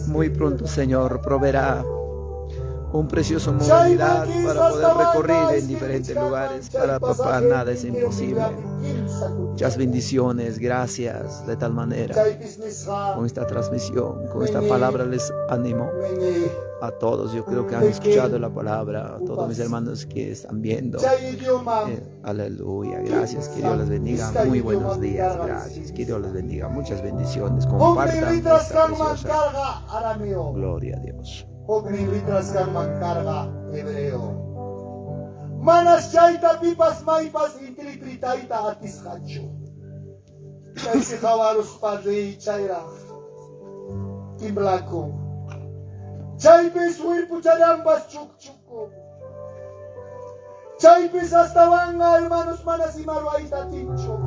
Speaker 1: Muy pronto, Señor, proveerá un precioso movilidad para poder recorrer en diferentes lugares. Para papá nada es imposible. Muchas bendiciones, gracias de tal manera. Con esta transmisión, con esta palabra les animo a todos. Yo creo que han escuchado la palabra, a todos mis hermanos que están viendo. Aleluya, gracias, que Dios les bendiga. Muy buenos días, gracias, que Dios les bendiga. Muchas bendiciones, compartan esta preciosa. Gloria a Dios.
Speaker 4: Manas chaita pipas maipas intelitritaita atishacho. Chay si kawaros padre chaira. Kiblako. Chay pis huirpu chadambas chukchuko. Chay pis hasta vanga hermanos manas y maruaita tincho.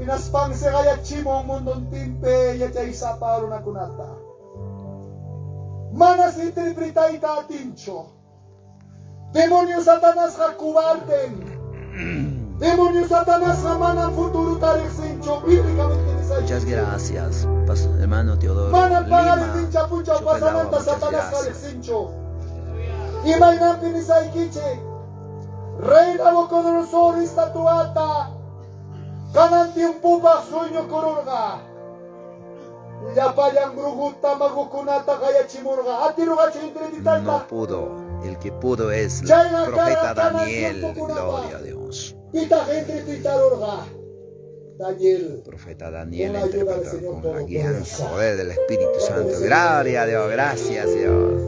Speaker 4: Inaspang se gaya chimo mundon timpe ya chay saparo na kunata. Manas interpretaita tincho. Demonio Satanás jacubarten. Demonio Satanás jamanan futuro tarik sincho bíblicamente.
Speaker 1: Muchas gracias, hermano Teodoro
Speaker 4: Manan pagar
Speaker 1: Lima.
Speaker 4: pincha puncha pasananta Satanás tarik
Speaker 1: Gracias.
Speaker 4: sincho. Imainan pinisay kiche. Rey Nabucodonosor estatuata. Kananti un pupa sueño cororga. Ya payang bruguta magukunata kaya chimurga. Atiruga chintritita.
Speaker 1: No pudo. El que pudo es el profeta Daniel. Gloria a Dios.
Speaker 4: Daniel.
Speaker 1: Profeta Daniel interpretó con la guía, el poder del Espíritu Santo. Gloria a Dios. Gracias, Dios.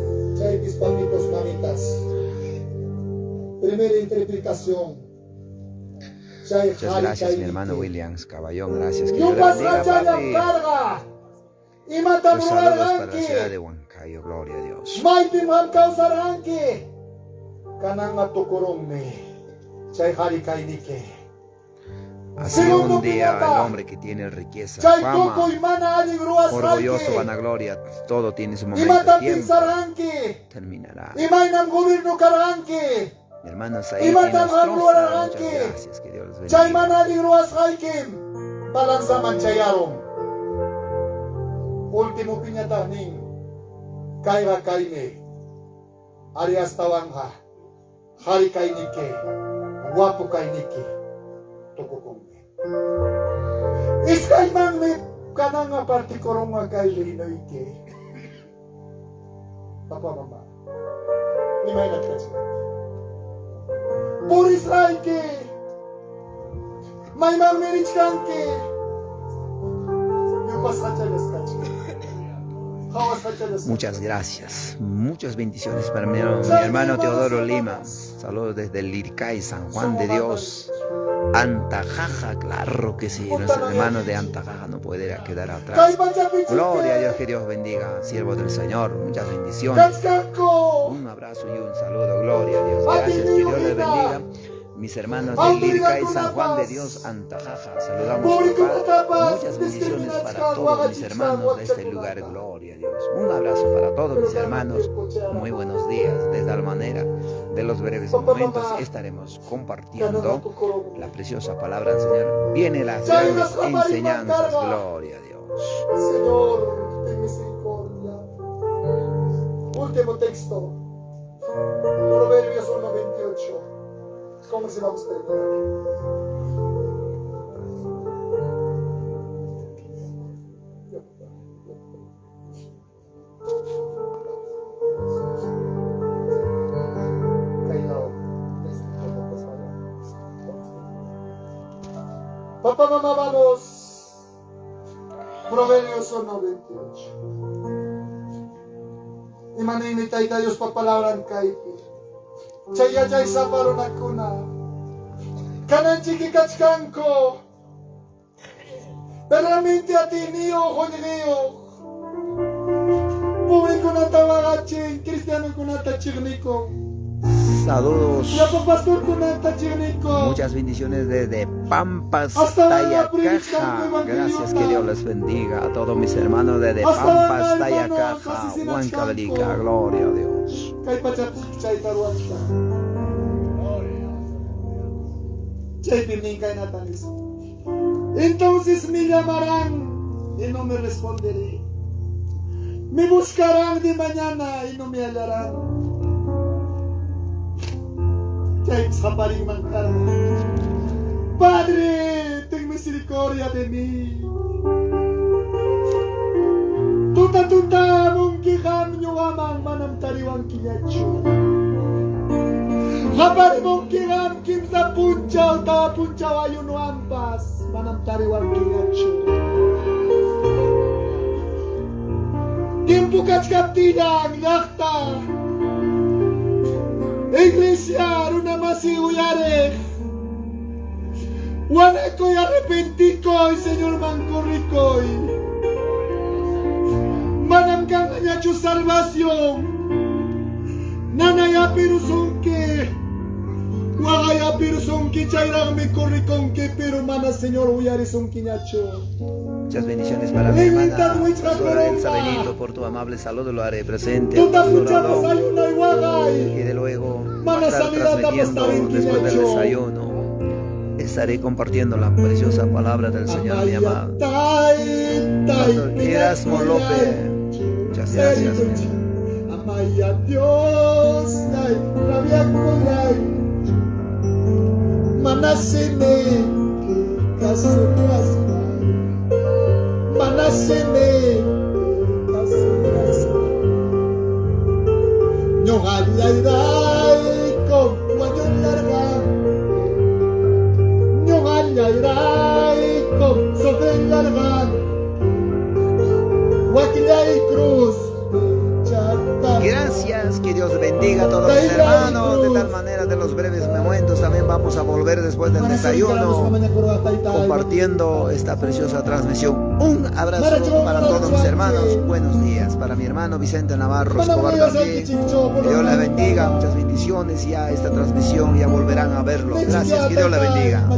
Speaker 4: Primera interpretación.
Speaker 1: Muchas gracias, mi hermano Williams Caballón. Gracias, que Dios le bendiga, papi. Los saludos para la ciudad de Huancayo. Gloria a Dios. Así un día el hombre que tiene riqueza, fama, orgulloso, vanagloria, todo tiene su momento, tiempo, terminará. Mi hermano Said y Nostroza, muchas gracias, que Dios les bendiga.
Speaker 4: Último piñatanin, caiga caine, arias tawanja, hari kainike, guapo kainike, tokokonge. Iskaiman me kananga partikoronga kailino ike. Papa mama, ni may nagkasi. Por Israel ke, may mamirich kanke, yung pasachalas kachi.
Speaker 1: Muchas gracias, muchas bendiciones para mi hermano Teodoro Lima. Saludos desde el Liricay, San Juan de Dios, Antajaja, claro que sí, nuestro hermano de Antajaja no puede quedar atrás. Gloria a Dios, que Dios bendiga, siervo del Señor, muchas bendiciones. Un abrazo y un saludo, gloria a Dios, gracias, que Dios les bendiga. Mis hermanos del Liricay, San Juan de Dios, Antajaja, saludamos papá. Muchas bendiciones para todos mis hermanos de este lugar, gloria a Dios. Un abrazo para todos mis hermanos, muy buenos días. De tal manera, de los breves momentos estaremos compartiendo la preciosa palabra del Señor. Vienen las grandes enseñanzas, gloria a Dios.
Speaker 4: Señor, ten misericordia. Último texto, Proverbios 1:28. ¿Cómo se va a usted? Papá, mamá, vamos. Proverbios 1:28. Y manimita y Dios pa palabra en kaipi. Chaya chay saparo na kuna. Kanan chiki kachkanko. Veramente a ti, mío, Juanileo. Pobre con Atawagache, cristiano con Atachirnico.
Speaker 1: Saludos.
Speaker 4: Ya pastor con Atachirnico.
Speaker 1: Muchas bendiciones desde Pampas,
Speaker 4: Hasta
Speaker 1: Tayacaja. Gracias, que Dios les bendiga a todos mis hermanos desde Pampas, Tayacaja, Huancavelica. Gloria a Dios.
Speaker 4: Entonces me llamarán y no me responderé. Me buscarán de mañana y no me hallarán. Padre, ten misericordia de mí. Tuta mungkiham nyuamang manam tariwang kinyacho. Habari mungkiham kim sa punchaw ta punchaw ayun wampas manam tariwang kinyacho. Tiempo kachkaptidang yakta. Iglesia, una masihuyare. Guanecoy arrepenticoy, Señor mancorricoy. Manam kangañacho salvación. Nanaya pirusonque. Guagaya pirusonque, chairang me corriconque, pero mana Señor huyare son quiñacho.
Speaker 1: Muchas bendiciones para mi hermana Pastora Elsa Benito, por tu amable saludo lo haré presente. Y de luego estar transmitiendo después del desayuno. Estaré compartiendo la preciosa palabra del Señor, mi amado. Pastor Erasmo López, muchas gracias.
Speaker 4: Amaya Dios, Manasene, Manasene, Nyogaliairai con Guayolarga, Nyogaliairai con Sofelarga, Guaquilay Cruz.
Speaker 1: Gracias, que Dios bendiga a todos mis hermanos. De tal manera, de los breves momentos, también vamos a volver después del desayuno, compartiendo esta preciosa transmisión. Un abrazo para todos mis hermanos. Buenos días para mi hermano Vicente Navarro Escobar también. Que Dios le bendiga, muchas bendiciones. Ya esta transmisión ya volverán a verlo. Gracias, que Dios le bendiga.